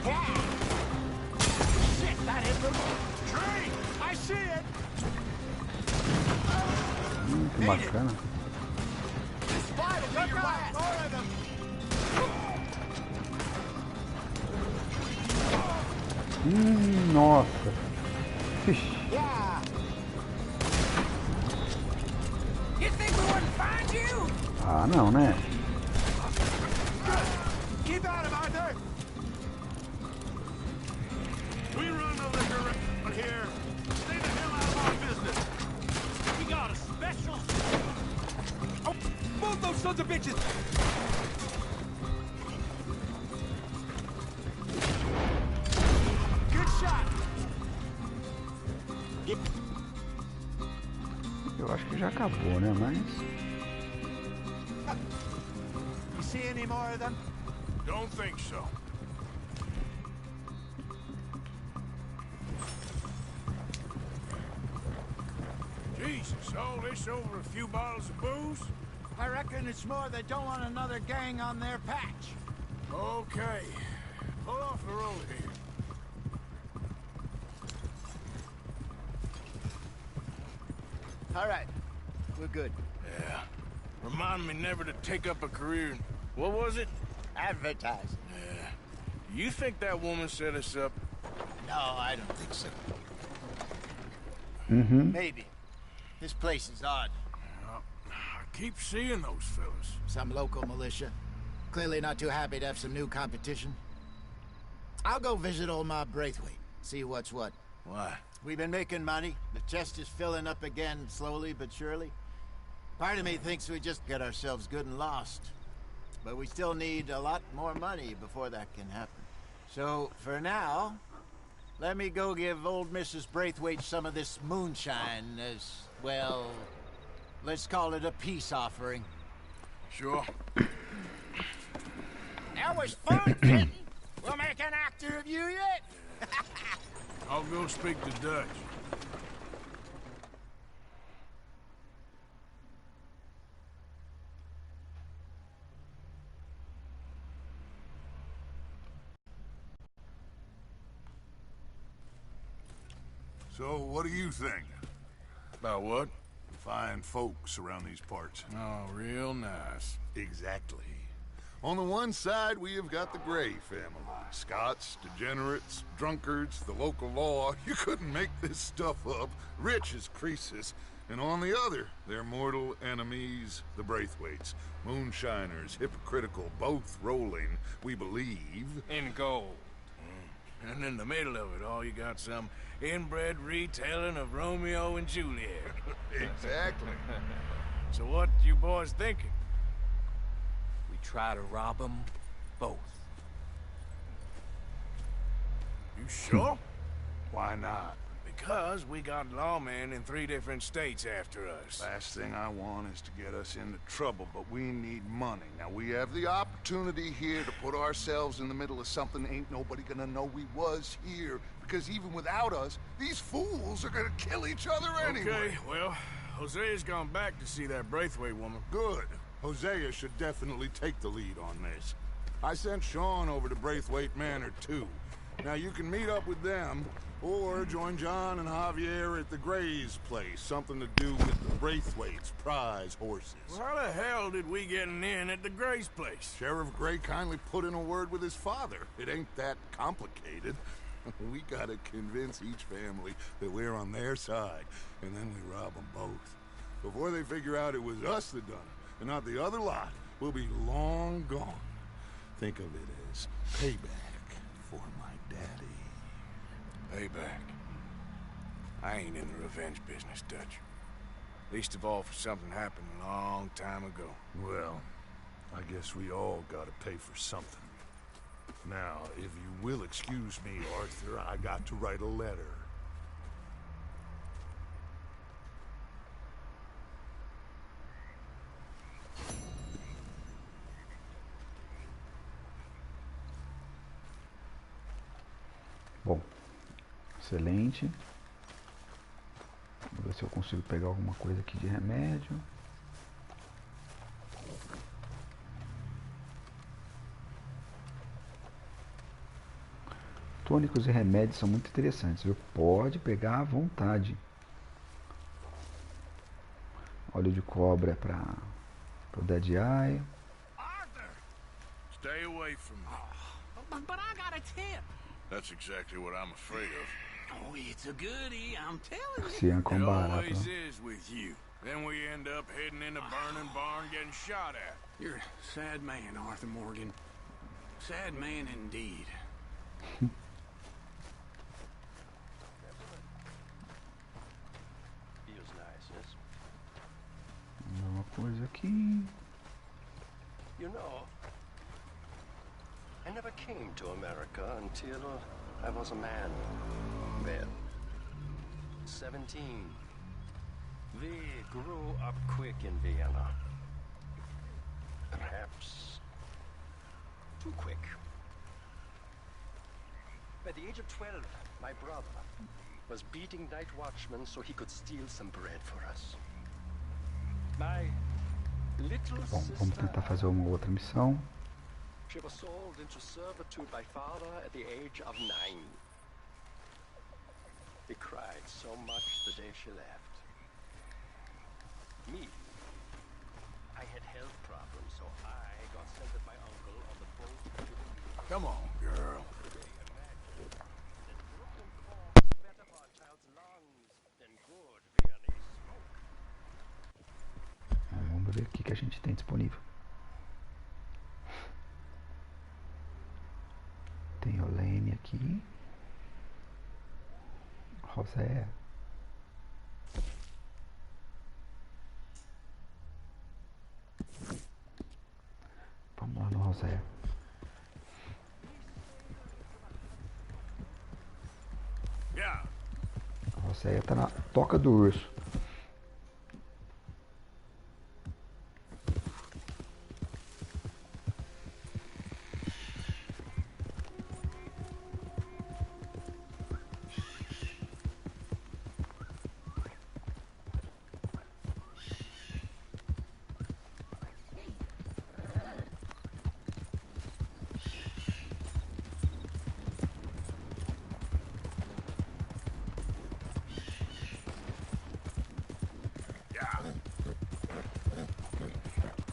Yeah. Shit, that hit them. Tree! I see it. Que bacana. This fly will be your last. More of them. Nossa. Ixi. Yeah. you think we wouldn't find you? Ah, não, né? Keep at him, Arthur. We run the liquor around here. Stay the hell out of our business. We got a special! Oh, both those sons of bitches! Good shot. Eu acho que já acabou, né? Mas... You see any more of them? Don't think so. Jesus, all this over a few bottles of booze? I reckon it's more they don't want another gang on their patch. Okay. Pull off the road here. All right. We're good. Yeah. Remind me never to take up a career in... What was it? Advertising. Yeah. You think that woman set us up? No, I don't think so. Uhum. Maybe. This place is odd. I keep seeing those fellas. Some local militia. Clearly not too happy to have some new competition. I'll go visit old Mob Braithwaite. See what's what. Why? We've been making money. The chest is filling up again, slowly but surely. Part of me thinks we just get ourselves good and lost. But we still need a lot more money before that can happen. So, for now, let me go give old Mrs. Braithwaite some of this moonshine as, well, let's call it a peace offering. Sure. That was fun, kitten. We'll make an actor of you yet. I'll go speak to Dutch. So, what do you think? About what? Fine folks around these parts. Oh, real nice. Exactly. On the one side, we have got the Gray family. Scots, degenerates, drunkards, the local law. You couldn't make this stuff up. Rich as Croesus. And on the other, their mortal enemies, the Braithwaites. Moonshiners, hypocritical, both rolling, we believe, in gold. And in the middle of it all, you got some inbred retelling of Romeo and Juliet. Exactly. So what you boys thinking? We try to rob them both. You sure? Why not? Because we got lawmen in 3 different states after us. Last thing I want is to get us into trouble, but we need money. Now, we have the opportunity here to put ourselves in the middle of something ain't nobody gonna know we was here, because even without us, these fools are gonna kill each other anyway. Okay, well, Hosea's gone back to see that Braithwaite woman. Good. Hosea should definitely take the lead on this. I sent Sean over to Braithwaite Manor, too. Now, you can meet up with them, or join John and Javier at the Gray's place. Something to do with the Braithwaite's prize horses. Well, how the hell did we get in at the Gray's place? Sheriff Gray kindly put in a word with his father. It ain't that complicated. We gotta convince each family that we're on their side, and then we rob them both. Before they figure out it was us that done it, and not the other lot, we'll be long gone. Think of it as payback for my daddy. Payback. I ain't in the revenge business, Dutch. Least of all for something happened a long time ago. Well, I guess we all gotta pay for something. Now, if you will excuse me, Arthur, I got to write a letter. Bom, excelente. Vou ver se eu consigo pegar alguma coisa aqui de remédio. Tônicos e remédios são muito interessantes, viu? Pode pegar à vontade. Óleo de cobra para o Dead Eye. Arthur! Stay away from me. But I got a tip. That's exactly what I'm afraid of. Oh, it's a goodie, I'm telling you. Cian com It barato. always is with you. Then we end up heading in a burning barn getting shot at. You're a sad man, Arthur Morgan. Sad man indeed. Feels nice, yes? Uma coisa aqui. You know, I never came to America until I was a man. Well, 17. We grew up quick in Vienna. Perhaps too quick. By the age of 12, my brother was beating night watchmen so he could steal some bread for us. My little Bom, vamos sister, tentar fazer uma outra missão. she was sold into servitude by father at the age of 9. He cried so much the day she left. Me, I had health problems, so I got sent with my uncle on the boat to the... Come on, girl. Better for a child's lungs than good Viennese smoke. Vamos ver o que a gente tem disponível. Tem Olene aqui. José. Vamos lá no José. A José tá na toca do urso.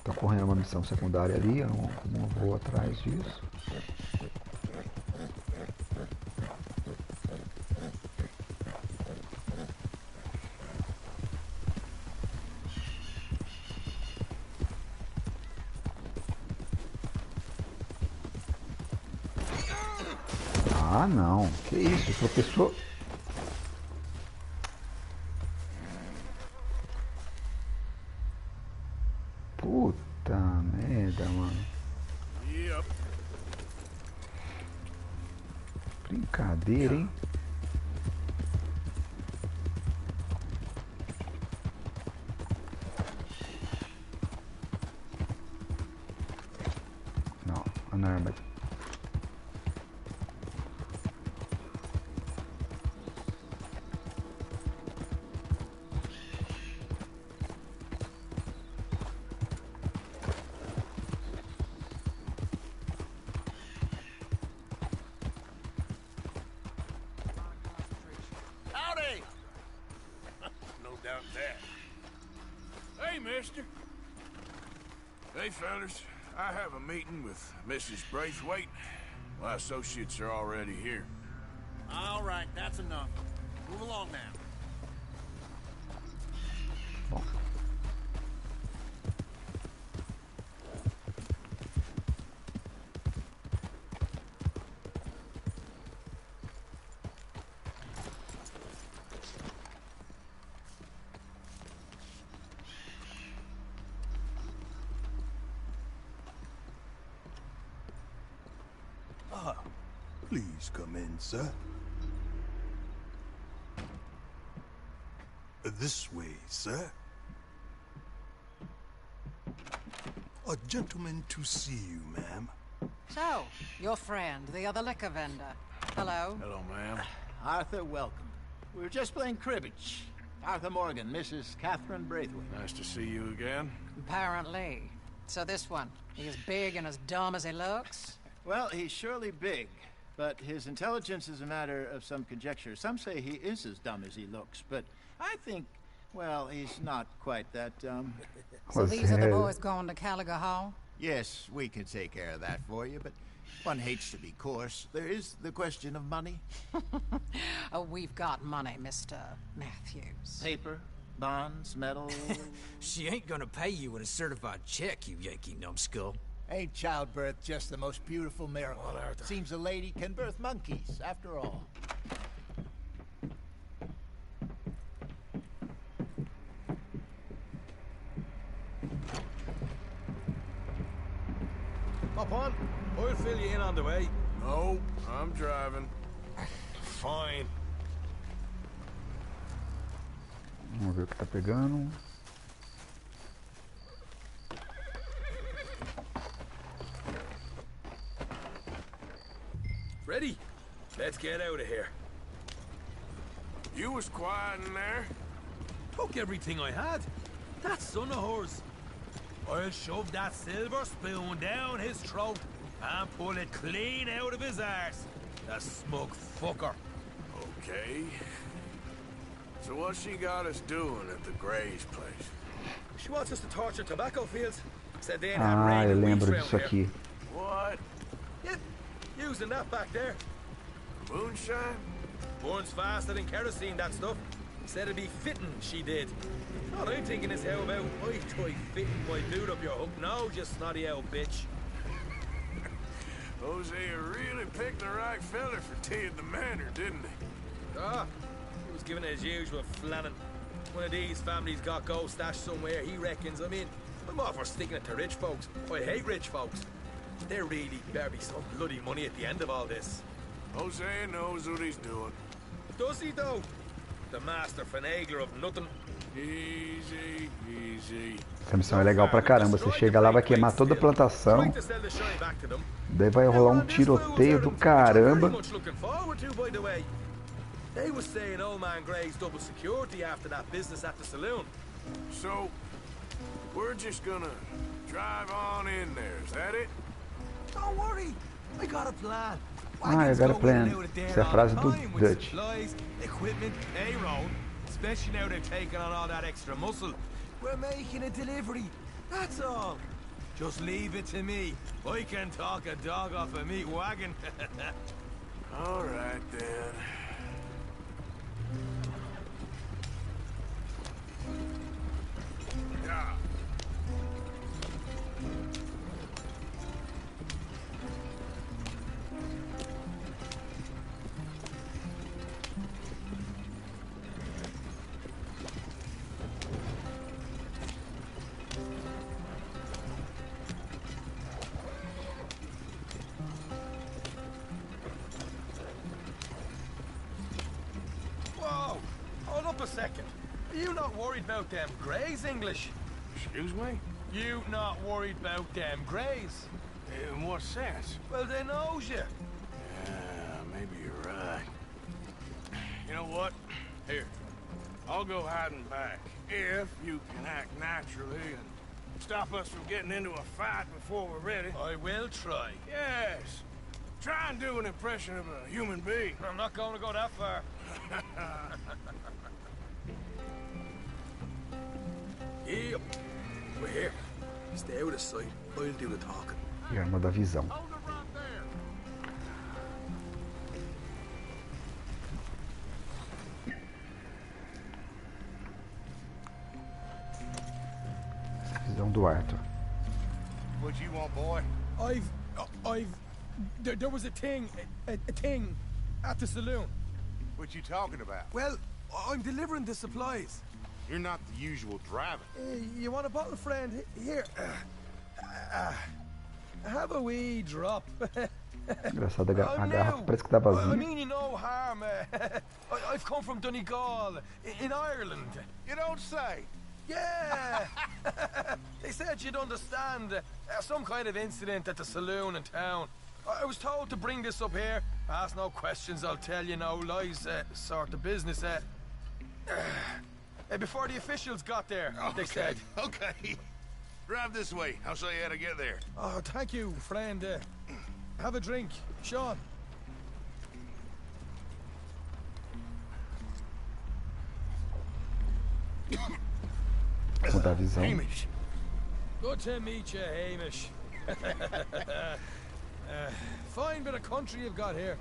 Tá correndo uma missão secundária ali, eu não vou atrás disso. Ah, não. Que isso? Tropeçou. Puta merda, mano. Brincadeira, hein? Não, unarmed. Hey, mister. Hey, fellas. I have a meeting with Mrs. Braithwaite. My associates are already here. All right, that's enough. Move along now. Please come in, sir. This way, sir. A gentleman to see you, ma'am. So, your friend, the other liquor vendor. Hello. Hello, ma'am. Arthur, welcome. We were just playing cribbage. Arthur Morgan, Mrs. Catherine Braithwaite. Nice to see you again. Apparently. So this one, he as big and as dumb as he looks? Well, he's surely big, but his intelligence is a matter of some conjecture. Some say he is as dumb as he looks, but I think, well, he's not quite that dumb. So these are the boys going to Caliga Hall? Yes, we can take care of that for you, but one hates to be coarse. There is the question of money. Oh, we've got money, Mr. Matthews. Paper, bonds, metal. She ain't gonna pay you with a certified check, you Yankee numbskull. Ain't childbirth just the most beautiful miracle? Well, Arthur. Seems a lady can birth monkeys, after all. Hop on. I'll fill you in on the way. No, I'm driving. Fine. Vamos ver o que tá pegando. Ready? Let's get out of here. You was quiet in there. Took everything I had. That son of hers. I'll shove that silver spoon down his throat and pull it clean out of his arse. The smug fucker. Okay. So what's she got us doing at the Gray's place? She wants us to torture tobacco fields. Said they ain't Ah, eu lembro disso aqui. What? Yep, using that back there. Moonshine? Burns faster than kerosene, that stuff. Said it'd be fitting, she did. All I'm thinking is how about I try fitting my boot up your hook now, you snotty old bitch. Hosea really picked the right fella for teeing the manor, didn't he? Ah, he was giving it his usual flannin'. One of these families got gold stashed somewhere, he reckons. I mean, I'm all for sticking it to rich folks. I hate rich folks. There really better be some bloody money at the end of all this. Hosea knows what he's doing. Does he, though? The master finagler of nothing. Easy, easy. Essa missão é legal pra caramba. Você chega lá, vai queimar toda a plantação. Daí vai rolar um tiroteio do caramba. They were saying old man Gray's double security after that business at the saloon. So, we're just gonna drive on in there, is that it? Don't worry, I got a plan. Ah, eu got a plan. Essa é a frase do Dutch. Supplies, equipment, payroll. Especially now they've taken on all that extra muscle. We're making a delivery. That's all. Just leave it to me. I can talk a dog off a meat wagon. All right, then. Yeah. Whoa! Hold up a second. Are you not worried about them Greys, English? Excuse me? You not worried about them Greys? In what sense? Well, they knows you. Yeah, maybe you're right. You know what? Here, I'll go hiding back. If you can act naturally and stop us from getting into a fight before we're ready. I will try. Yes. Try and do an impression of a human being. I'm not going to go that far. Yep. We're here. Stay out of sight. I'll do the talking. E arma da visão. Visão do Arthur. What you want, boy? There was a thing at the saloon. What you talking about? Well, I'm delivering the supplies. You're not the usual driver. You want a bottle, friend? Here. Have a wee drop. Engraçado, a garrafa parece que tá I vazia. mean you no harm. I've come from Donegal, in Ireland. You don't say. Yeah. They said you'd understand. Some kind of incident at the saloon in town. I was told to bring this up here. Ask no questions, I'll tell you no lies. Sort of business. Before the officials got there, they said. Okay. Drive this way. I'll show you how to get there. Oh, thank you, friend. Have a drink, Sean. Mudar a visão. Hamish. Good to meet you, Hamish. Fine bit of country you've got here.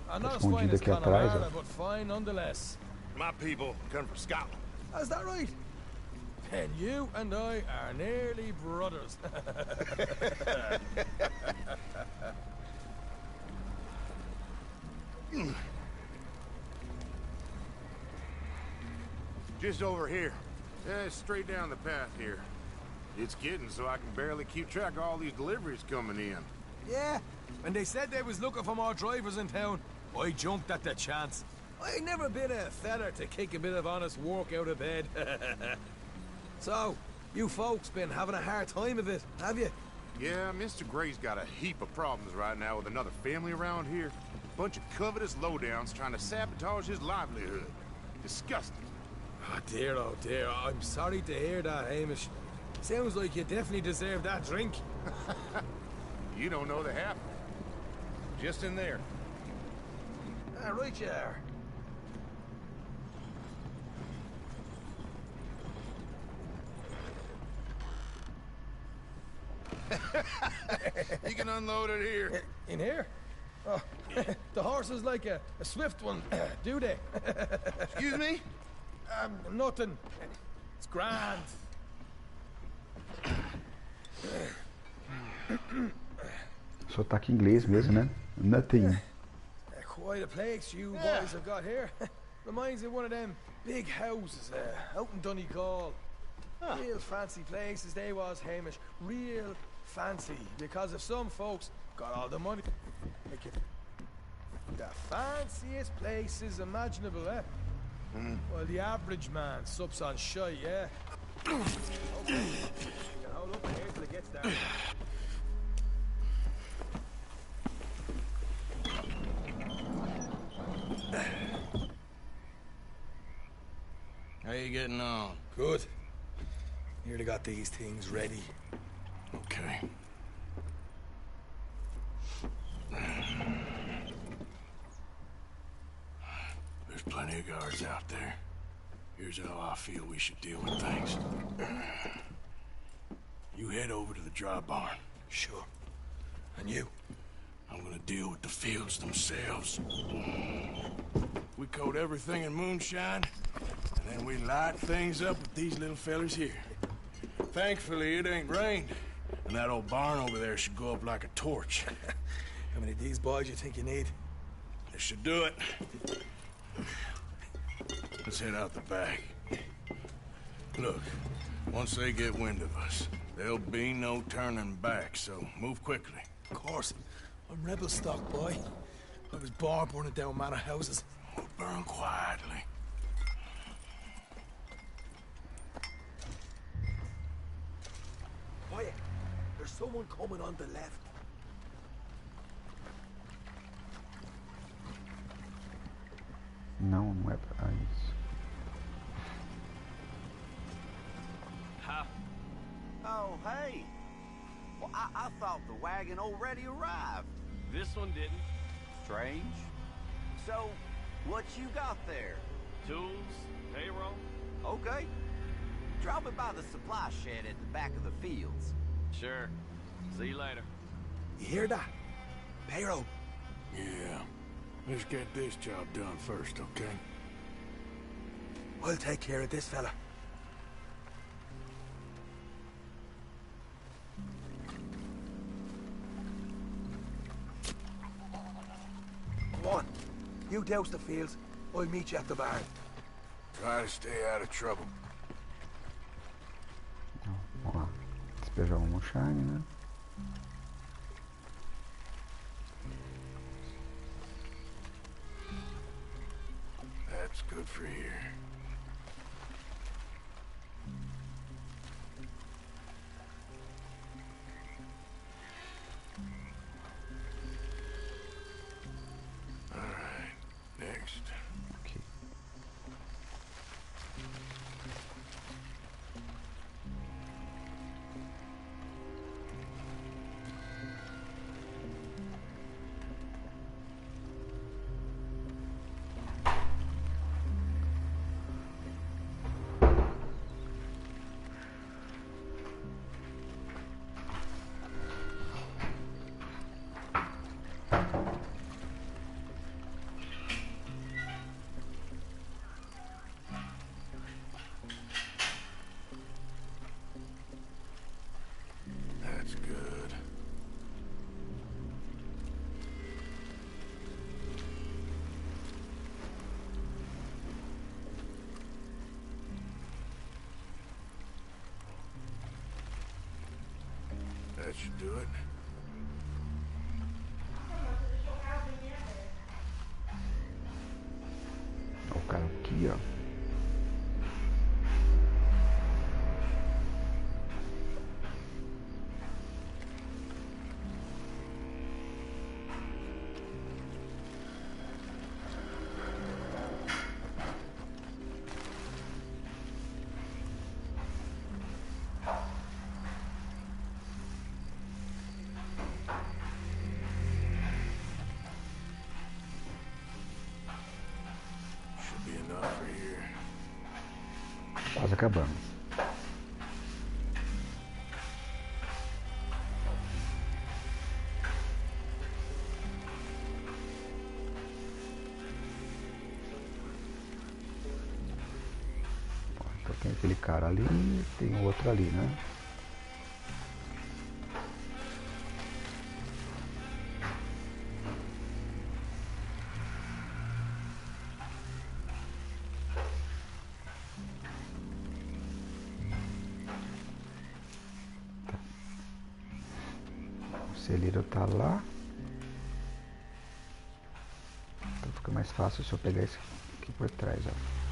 Not as fine as Canal, but fine nonetheless. My people come from Scotland. Is that right? And you and I are nearly brothers. Just over here. Yeah, straight down the path here. It's getting so I can barely keep track of all these deliveries coming in. Yeah, when they said they was looking for more drivers in town, I jumped at the chance. I ain't never been a feather to kick a bit of honest work out of bed. So, you folks been having a hard time of it, have you? Yeah, Mr. Gray's got a heap of problems right now with another family around here. Bunch of covetous lowdowns trying to sabotage his livelihood. Disgusting. Oh dear, I'm sorry to hear that, Hamish. Sounds like you definitely deserve that drink. You don't know the half. Just in there. Right you are. You can unload it here. In here? Oh, the horse is like a swift one, do they? Excuse me? Nothing. It's grand. Sotaque inglês mesmo, né? Nothing. Quite a place you boys have got here. Reminds me of one of them big houses out in Donegal. Real fancy places they was, Hamish. Real fancy. Because if some folks got all the money, make it the fanciest places imaginable, eh? Well, the average man sups on shite, yeah? Okay. Hold up here till it gets down. How you getting on? Good. Nearly got these things ready. Okay. There's plenty of guards out there. Here's how I feel we should deal with things. You head over to the dry barn. Sure. And you? I'm gonna deal with the fields themselves. We coat everything in moonshine, and then we light things up with these little fellers here. Thankfully, it ain't rained, and that old barn over there should go up like a torch. How many of these boys you think you need? This should do it. Let's head out the back. Look, once they get wind of us, there'll be no turning back, so move quickly. Of course. I'm rebel stock, boy. I was born burning down manor houses. We'll burn quietly. Quiet. There's someone coming on the left. Não, não é pra isso. Huh? Oh, hey. Well, I thought the wagon already arrived. This one didn't. Strange. So, what you got there? Tools, payroll. Okay. Drop it by the supply shed at the back of the fields. Sure. See you later. You hear that? Payroll. Yeah. Let's get this job done first, okay? I'll take care of this fella. Come on. You douse the fields. I'll meet you at the barn. Try to stay out of trouble. Vamos lá. Despejar o moonshine, né? That's good for here. All right, next. Okay. That's good. That should do it. O cara aqui, ó. Should be enough for here. Quase acabamos. Então tem aquele cara ali, tem o outro ali, né? O celeiro tá lá. Então fica mais fácil se eu pegar esse aqui por trás, ó.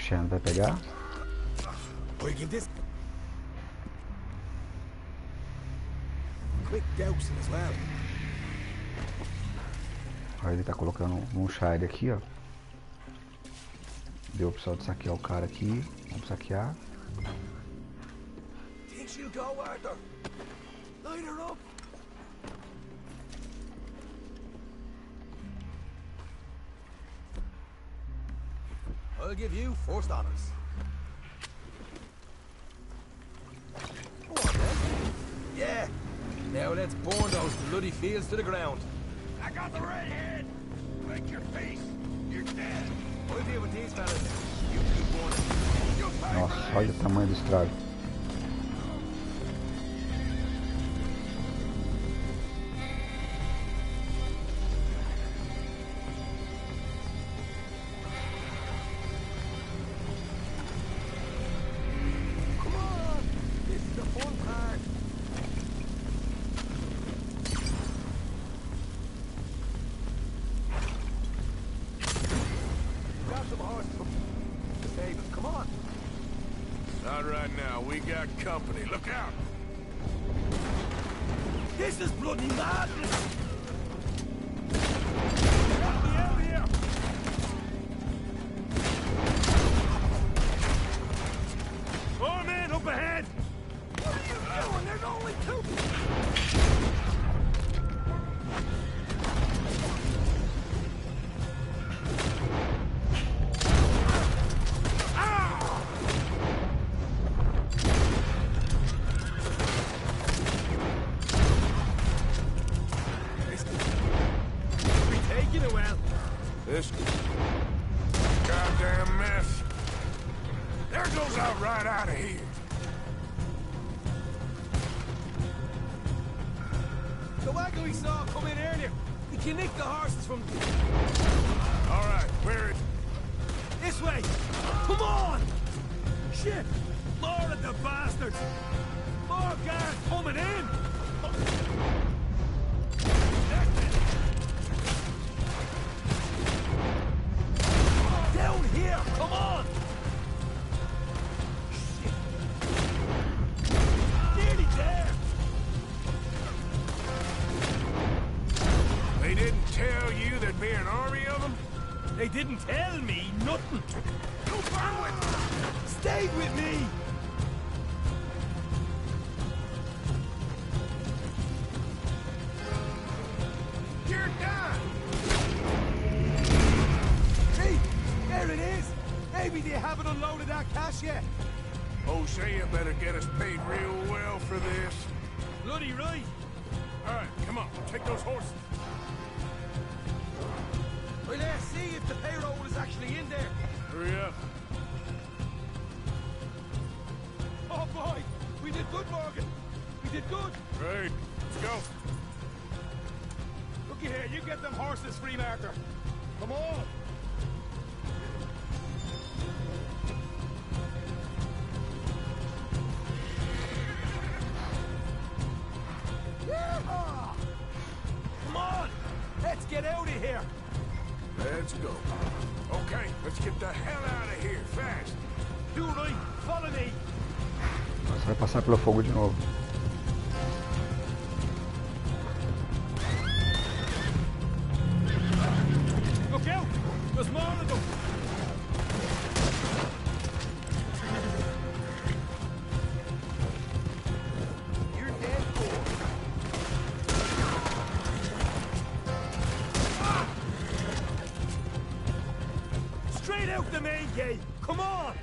Shan vai pegar. Quick dousing as well. Aí ele tá colocando um shire aqui, ó. Deu a opção de saquear o cara aqui. Vamos saquear. Think she'll go, Arthur? Light her up. I'll give you first honors. Go on, then. Yeah. Now let's burn those bloody fields to the ground. I got the redhead. Make your peace. You're dead. I'll deal with these fellas. You keep burning. You'll pay for Nossa, olha o tamanho do estrago. Come on. This is the fun part. Got some horses to save us. Come on. Not right now. We got company. Look out! This is bloody madness. Get me out of here! More men up ahead! What are you doing? There's only two. We taking it well. This goddamn mess. There goes out right out of here. The wagon we saw come in earlier. We can nick the horses from... All right, where is... This way! Come on! Shit! More of the bastards! More guards coming in! Down here! Come on! Shit! Nearly there! They didn't tell you there'd be an army of them? They didn't tell me nothing! You burn with... Stay with me! You're done! See? There it is! Maybe they haven't unloaded that cash yet. Hosea better get us paid real well for this. Bloody right! All right, come on, take those horses. Well, let's see if the payroll is actually in there. Hurry up. Oh boy! We did good, Morgan! We did good! Right, let's go. Looky here, you get them horses free, Arthur. Come on! Yeehaw! Come on! Let's get out of here! Let's go. Okay, let's get the hell out of here, fast. Do right, follow me! Você vai passar pelo fogo de novo. Look out! There's more of them! You're dead for. Straight out the main gate! Come on!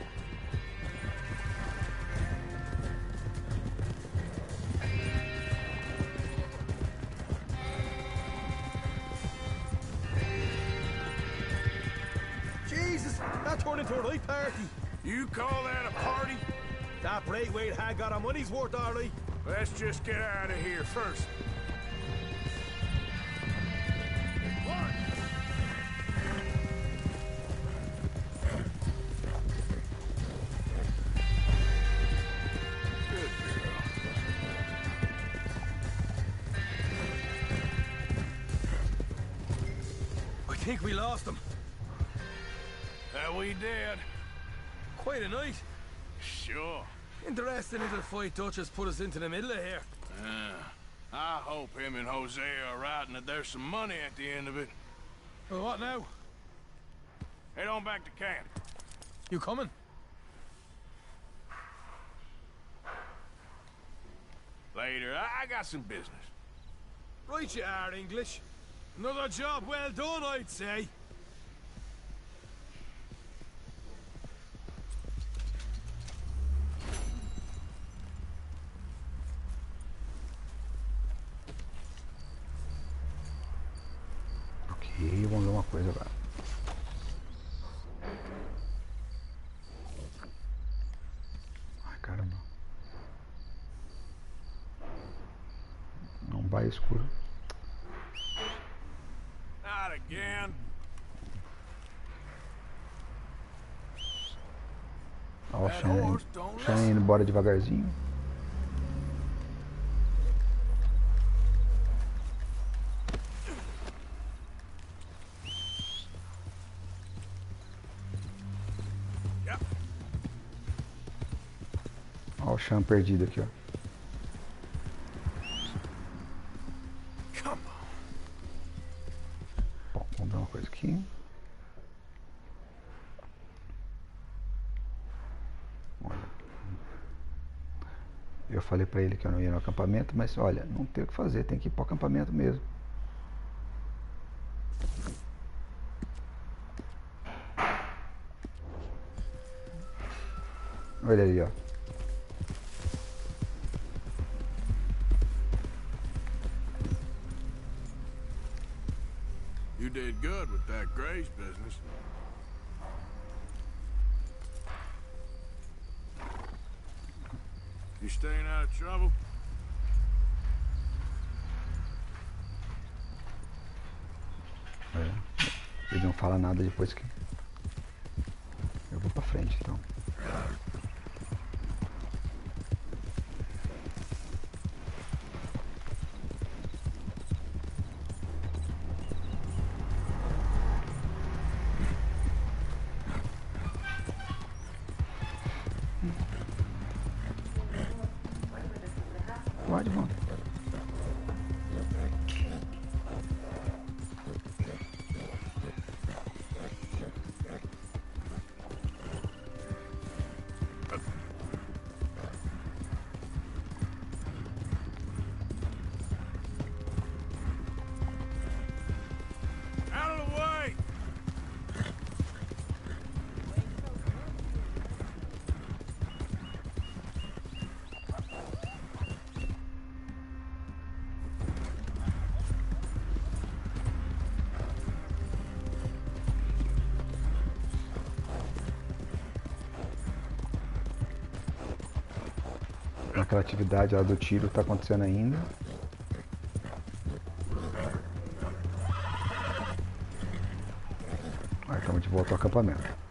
Jesus, that turned into a right party. You call that a party? That Braithwaite had got our money's worth, all right. Let's just get out of here first. What? Good girl. I think we lost them. That we did. Quite a night. Sure. Interesting little fight Dutch has put us into the middle of here. I hope him and Jose are right and that there's some money at the end of it. Well, what now? Head on back to camp. You coming? Later. I got some business. Right you are, English. Another job well done, I'd say. Ok, vamos ver uma coisa agora. Ai, caramba. Não vai escuro. Not again. Ó, o Shane indo embora devagarzinho. Ó o Sean perdido aqui, ó. Bom, vamos ver uma coisa aqui. Olha. Eu falei pra ele que eu não ia no acampamento, mas olha, não tem o que fazer, tem que ir pro acampamento mesmo. Olha ali, ó. You did good with that Gray's business. You staying out of trouble? É. Ele não fala nada depois que eu vou pra frente, então. Pode, vamos. Out of the way! Aquela atividade lá do tiro tá acontecendo ainda. Aí estamos de volta ao acampamento.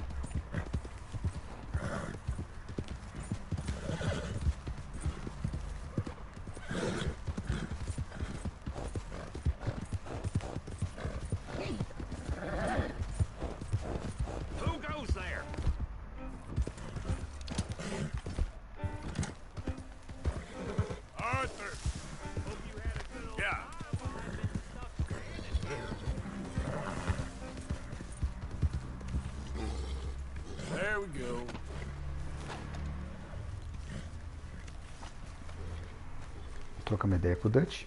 Who goes there? Arthur! Hope you had a good old time. There we go. Trocar uma ideia com o Dutch.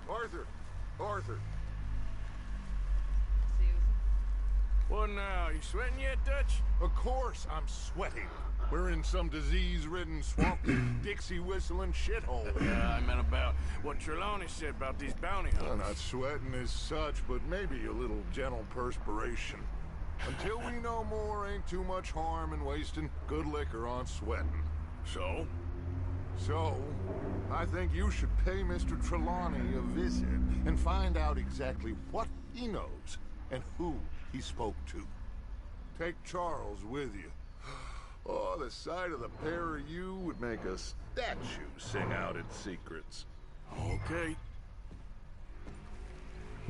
Arthur! Arthur! What now? You sweating yet, Dutch? Of course I'm sweating. We're in some disease-ridden, swampy, Dixie-whistling shithole. I meant about what Trelawney said about these bounty Well, hunters. not sweating as such, but maybe a little gentle perspiration. Until we know more, ain't too much harm in wasting good liquor on sweating. So? So, I think you should pay Mr. Trelawney a visit and find out exactly what he knows and who he spoke to. Take Charles with you. Oh, the sight of the pair of you would make a statue sing out its secrets. Okay.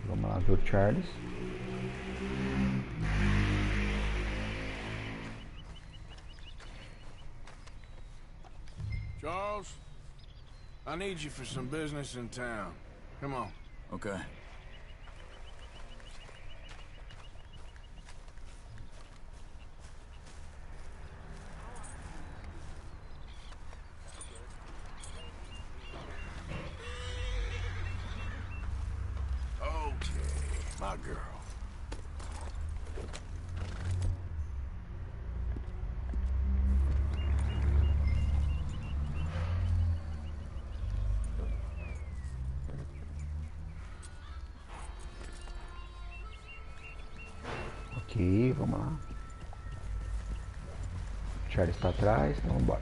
Aqui, vamos lá ver o Charles. Charles, I need you for some business in town. Come on. Okay. My girl. Ok, vamos lá. Charles está atrás, então vamos embora.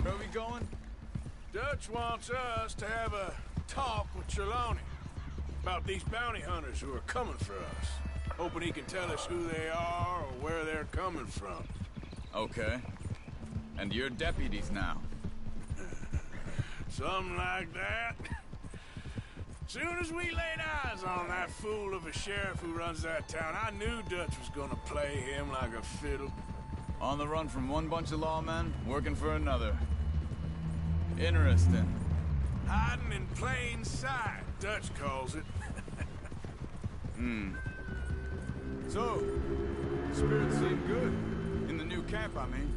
Where are we going? Dutch wants us to have a talk with Trelawney about these bounty hunters who are coming for us. Hoping he can tell us who they are or where they're coming from. Okay. And you're deputies now. Something like that. Soon as we laid eyes on that fool of a sheriff who runs that town, I knew Dutch was gonna play him like a fiddle. On the run from one bunch of lawmen, working for another. Interesting. Hiding in plain sight, Dutch calls it. So, spirits seem good. In the new camp, I mean.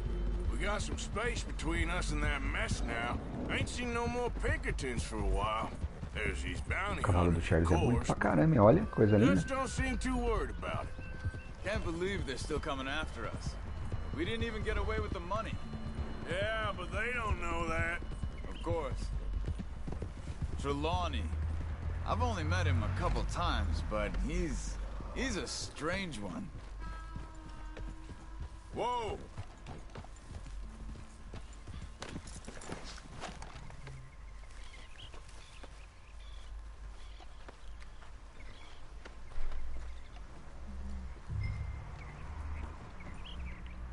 We got some space between us and that mess now. Ain't seen no more Pinkertons for a while. There's these bounty O cavalo do hunters, Charles of é bonito course. pra caramba, hein? Olha, coisa linda. Dutch don't seem too worried about it. Can't believe they're still coming after us. We didn't even get away with the money. Yeah, but they don't know that. Of course. Trelawney. I've only met him a couple times, but he's a strange one. Whoa!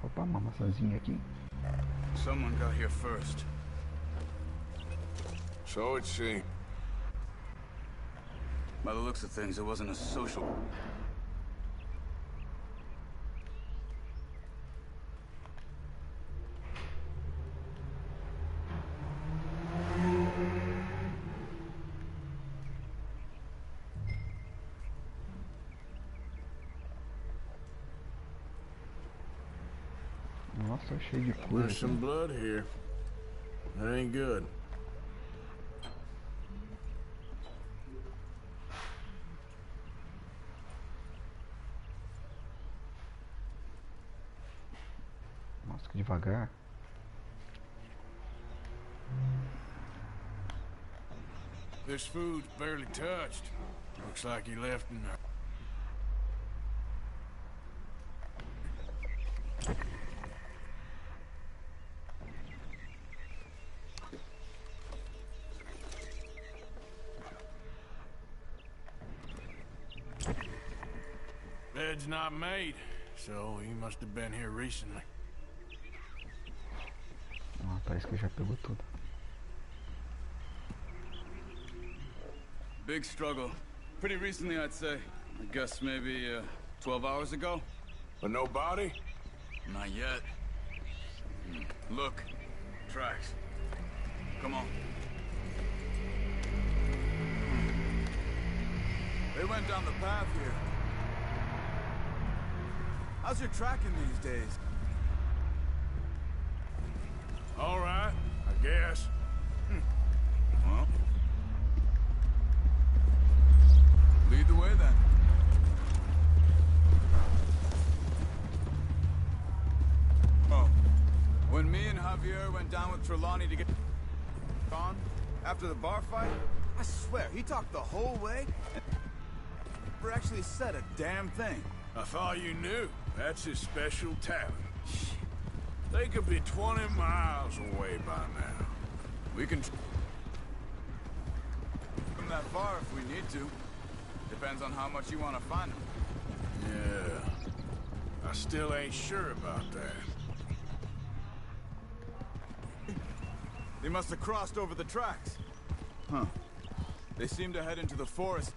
Opa, uma maçãzinha aqui. Someone got here first. So it seems. By the looks of things, it wasn't a social... Nossa, cheio de coisa. There's some blood here. That ain't good. Nossa, que devagar. This food's barely touched. Looks like he left in there. Bed's not made, so he must have been here recently. Ah, parece que já pegou tudo. Big struggle. Pretty recently, I'd say. I guess maybe 12 hours ago. But no body? Not yet. Look. Tracks. Come on. They went down the path here. How's your tracking these days? All right, I guess. Well, lead the way then. Oh, when me and Javier went down with Trelawney to get on after the bar fight, I swear he talked the whole way and never actually said a damn thing. I thought you knew. That's his special talent. They could be 20 miles away by now. We can come that far if we need to. Depends on how much you want to find them. Yeah. I still ain't sure about that. They must have crossed over the tracks. Huh. They seem to head into the forest.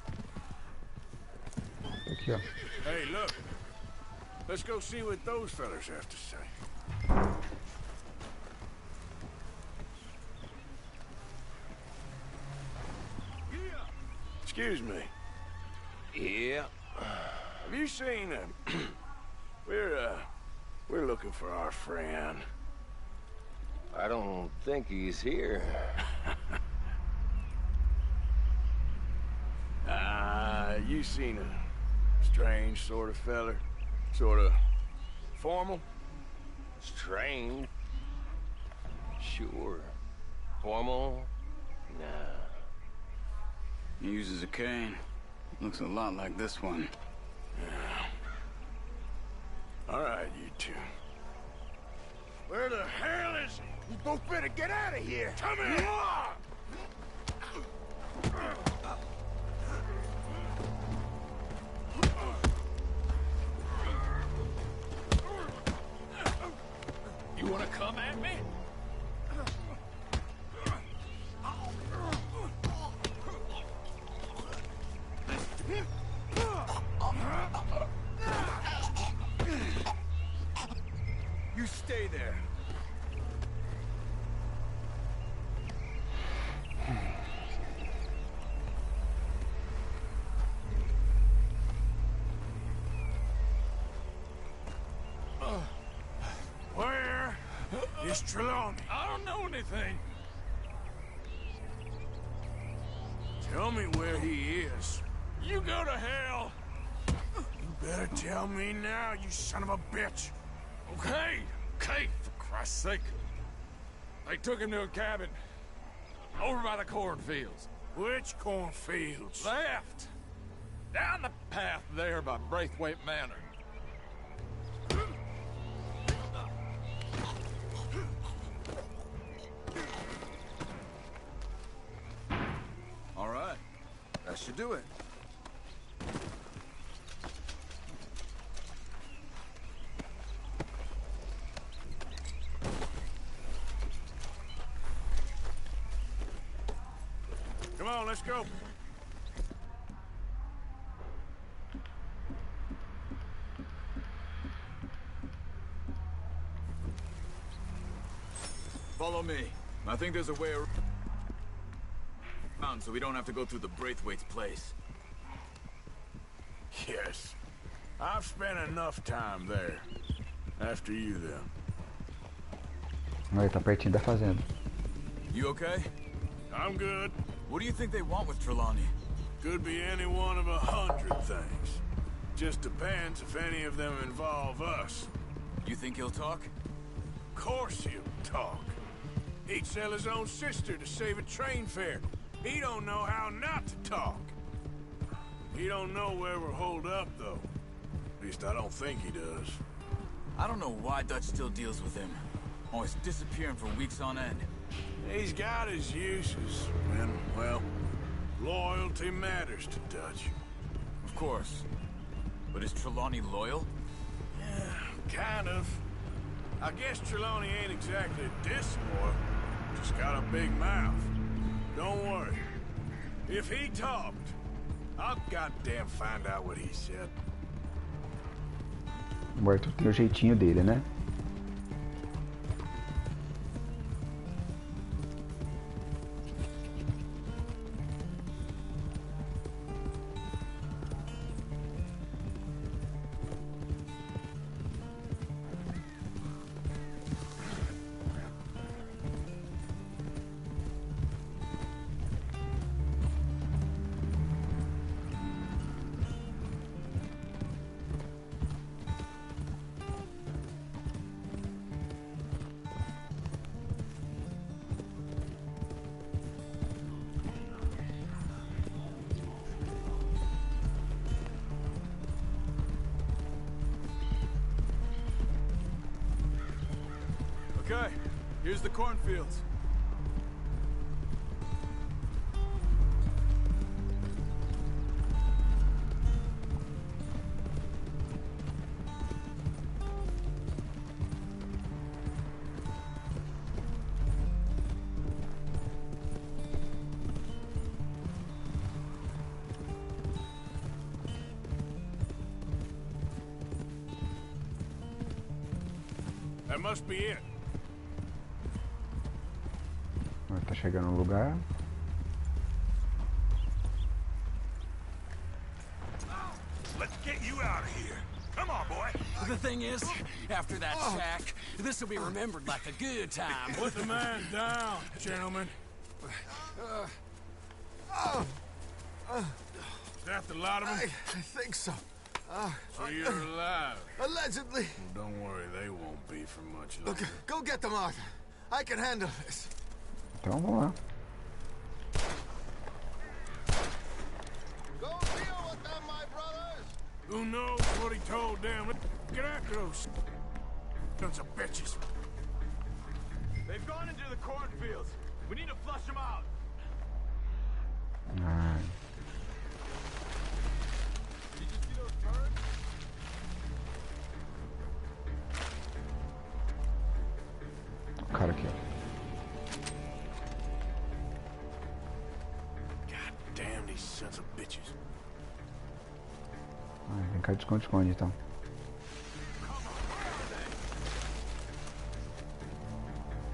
Aqui, ó. Hey, look. Let's go see what those fellas have to say. Excuse me. Yeah. Have you seen we're looking for our friend. I don't think he's here. You seen a strange sort of feller? Sort of formal? Strange? Sure. Formal? Nah. He uses a cane. Looks a lot like this one. Yeah. All right, you two. Where the hell is he? You both better get out of here. Come here. You wanna come at me? You stay there. Where is Trelawney? I don't know anything. Tell me where he is. You go to hell. You better tell me now, you son of a bitch. Okay, for Christ's sake. They took him to a cabin over by the cornfields. Which cornfields? Left. Down the path there by Braithwaite Manor. All right. That should do it. Come on, let's go. Follow me. I think there's a way around so we don't have to go through the Braithwaite's place. Yes. I've spent enough time there. After you, then. Olha, tá pertinho da fazenda. You okay? I'm good. What do you think they want with Trelawney? Could be any one of 100 things. Just depends if any of them involve us. You think he'll talk? Of course he'll talk. He'd sell his own sister to save a train fare. He don't know how not to talk. He don't know where we're holed up, though. At least I don't think he does. I don't know why Dutch still deals with him. Always disappearing for weeks on end. He's got his uses, and, well, loyalty matters to Dutch. Of course. But is Trelawney loyal? Yeah, kind of. I guess Trelawney ain't exactly disloyal. Just got a big mouth. Don't worry. If he talked, I'll goddamn find out what he said. O Arthur tem o jeitinho dele, né? Okay, here's the cornfields. That must be it. Tá chegando no lugar. Let's get you out of here. Come on, boy. The thing is, after that shack, this will be remembered like a good time. Put the man down, gentlemen. Is that the lot of them? I think so. So you're alive? Allegedly. Well, don't worry, they won't be for much longer. Look, go get them, Arthur. I can handle this. Então vamos lá. Go deal with them, my brothers. Who knows what he told them? Let's get after those sons of bitches. They've gone into the cornfields. We need to flush them out. Alright. Did you see those birds? O cara aqui, ó. God damn these sons of bitches. Vem cá de esconde-esconde então.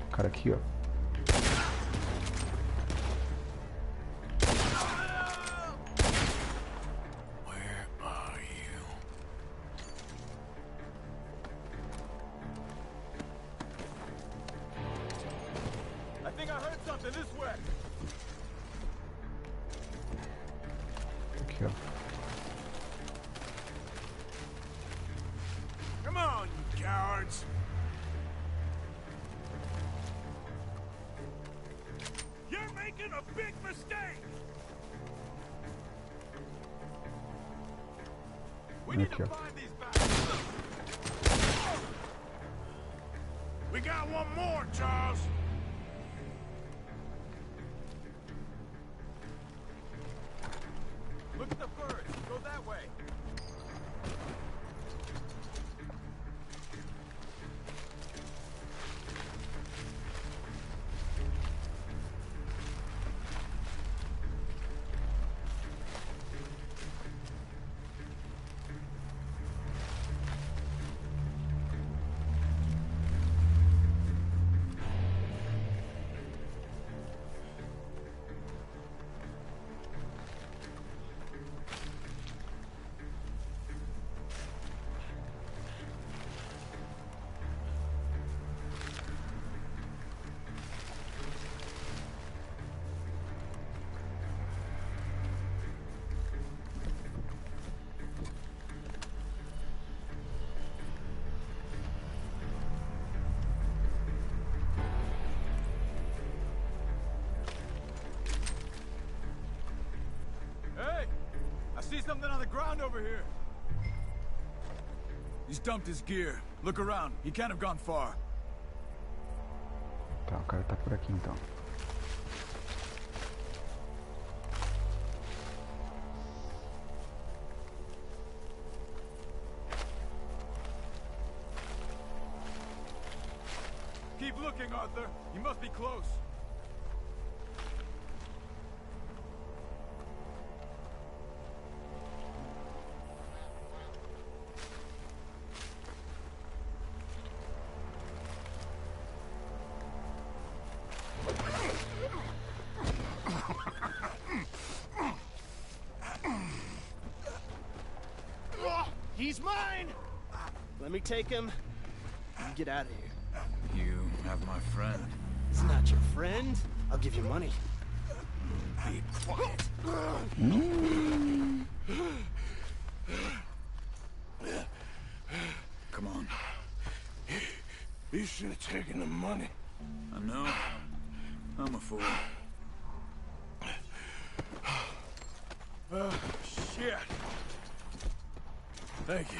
O cara aqui, ó. Aqui, ó. Come on, you cowards. You're making a big mistake. We need to find these bastards. We got one more, Charles. Look at the birds. Go that way. See something on the ground over here. He's dumped his gear. Look around. He can't have gone far. Tá, o cara tá por aqui então. Keep looking, Arthur. He must be close. He's mine! Let me take him and get out of here. You have my friend. He's not your friend. I'll give you money. Be quiet. Come on. You should have taken the money. I know. I'm a fool. Oh, shit. Thank you.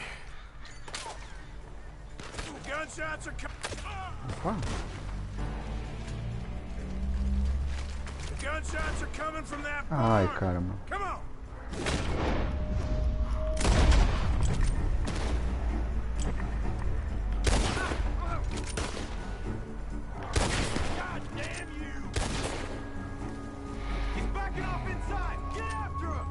Gunshots are coming. The gunshots are coming from that barn. Ai, caramba. Come on. God damn you! He's backing off inside. Get after him.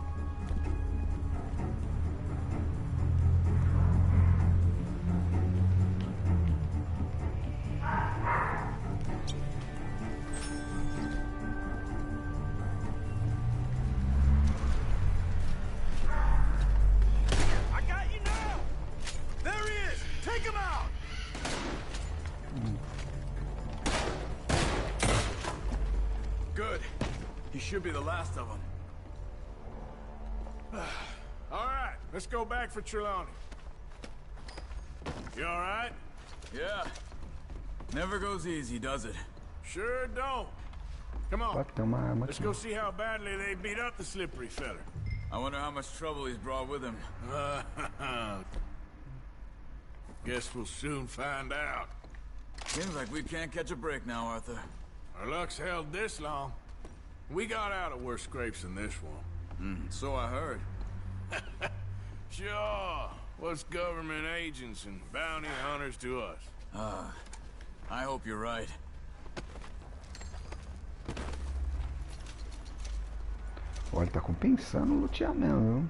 Good. He should be the last of them. All right, let's go back for Trelawney. You all right? Yeah. Never goes easy, does it? Sure don't. Come on. Tem uma arma Let's aqui. go see how badly they beat up the slippery feller. I wonder how much trouble he's brought with him. Guess we'll soon find out. Seems like we can't catch a break now, Arthur. Our luck's held this long. We got out of worse scrapes than this one. So I heard. Sure. What's government agents and bounty hunters to us? I hope you're right. Olha, tá compensando lutear mesmo, viu?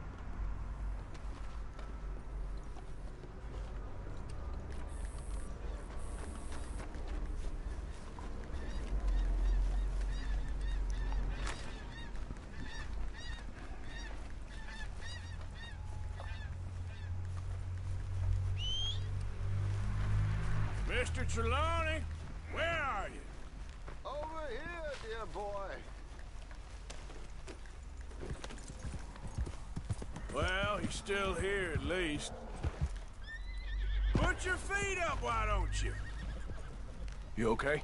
Mr. Trelawney, where are you? Over here, dear boy. Well, he's still here at least. Put your feet up, why don't you? You okay?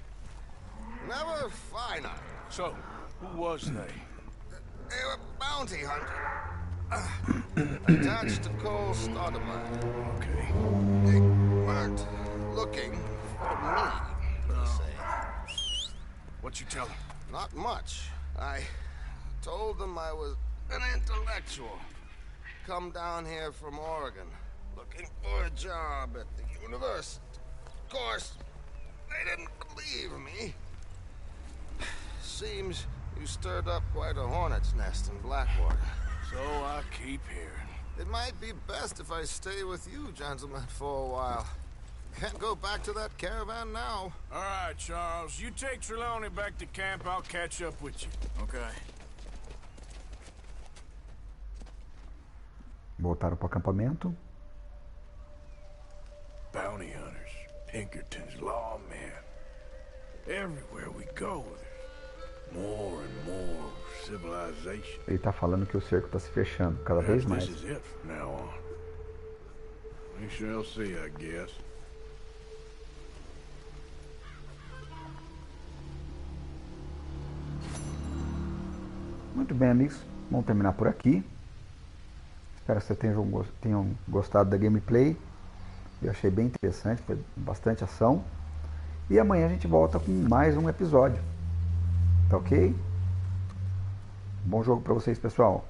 Never finer. So, who was they? They were bounty hunter. Attached to Cole Stoudemire. Okay. They weren't looking for me, per se. What you tell them? Not much. I told them I was an intellectual. Come down here from Oregon, looking for a job at the university. Of course, they didn't believe me. Seems you stirred up quite a hornet's nest in Blackwater. So I keep hearing. It might be best if I stay with you, gentlemen, for a while. Can't go back to that caravan now. All right, Charles. You take Trelawney back to camp. I'll catch up with you. Okay. Voltaram pro acampamento. Bounty hunters, Pinkerton's lawmen. Everywhere we go, there's more and more civilization. Ele tá falando que o cerco tá se fechando cada vez mais. This is it from now on. We shall see, I guess. Muito bem, amigos. Vamos terminar por aqui. Espero que vocês tenham gostado da gameplay. Eu achei bem interessante, foi bastante ação. E amanhã a gente volta com mais um episódio. Tá ok? Bom jogo pra vocês, pessoal.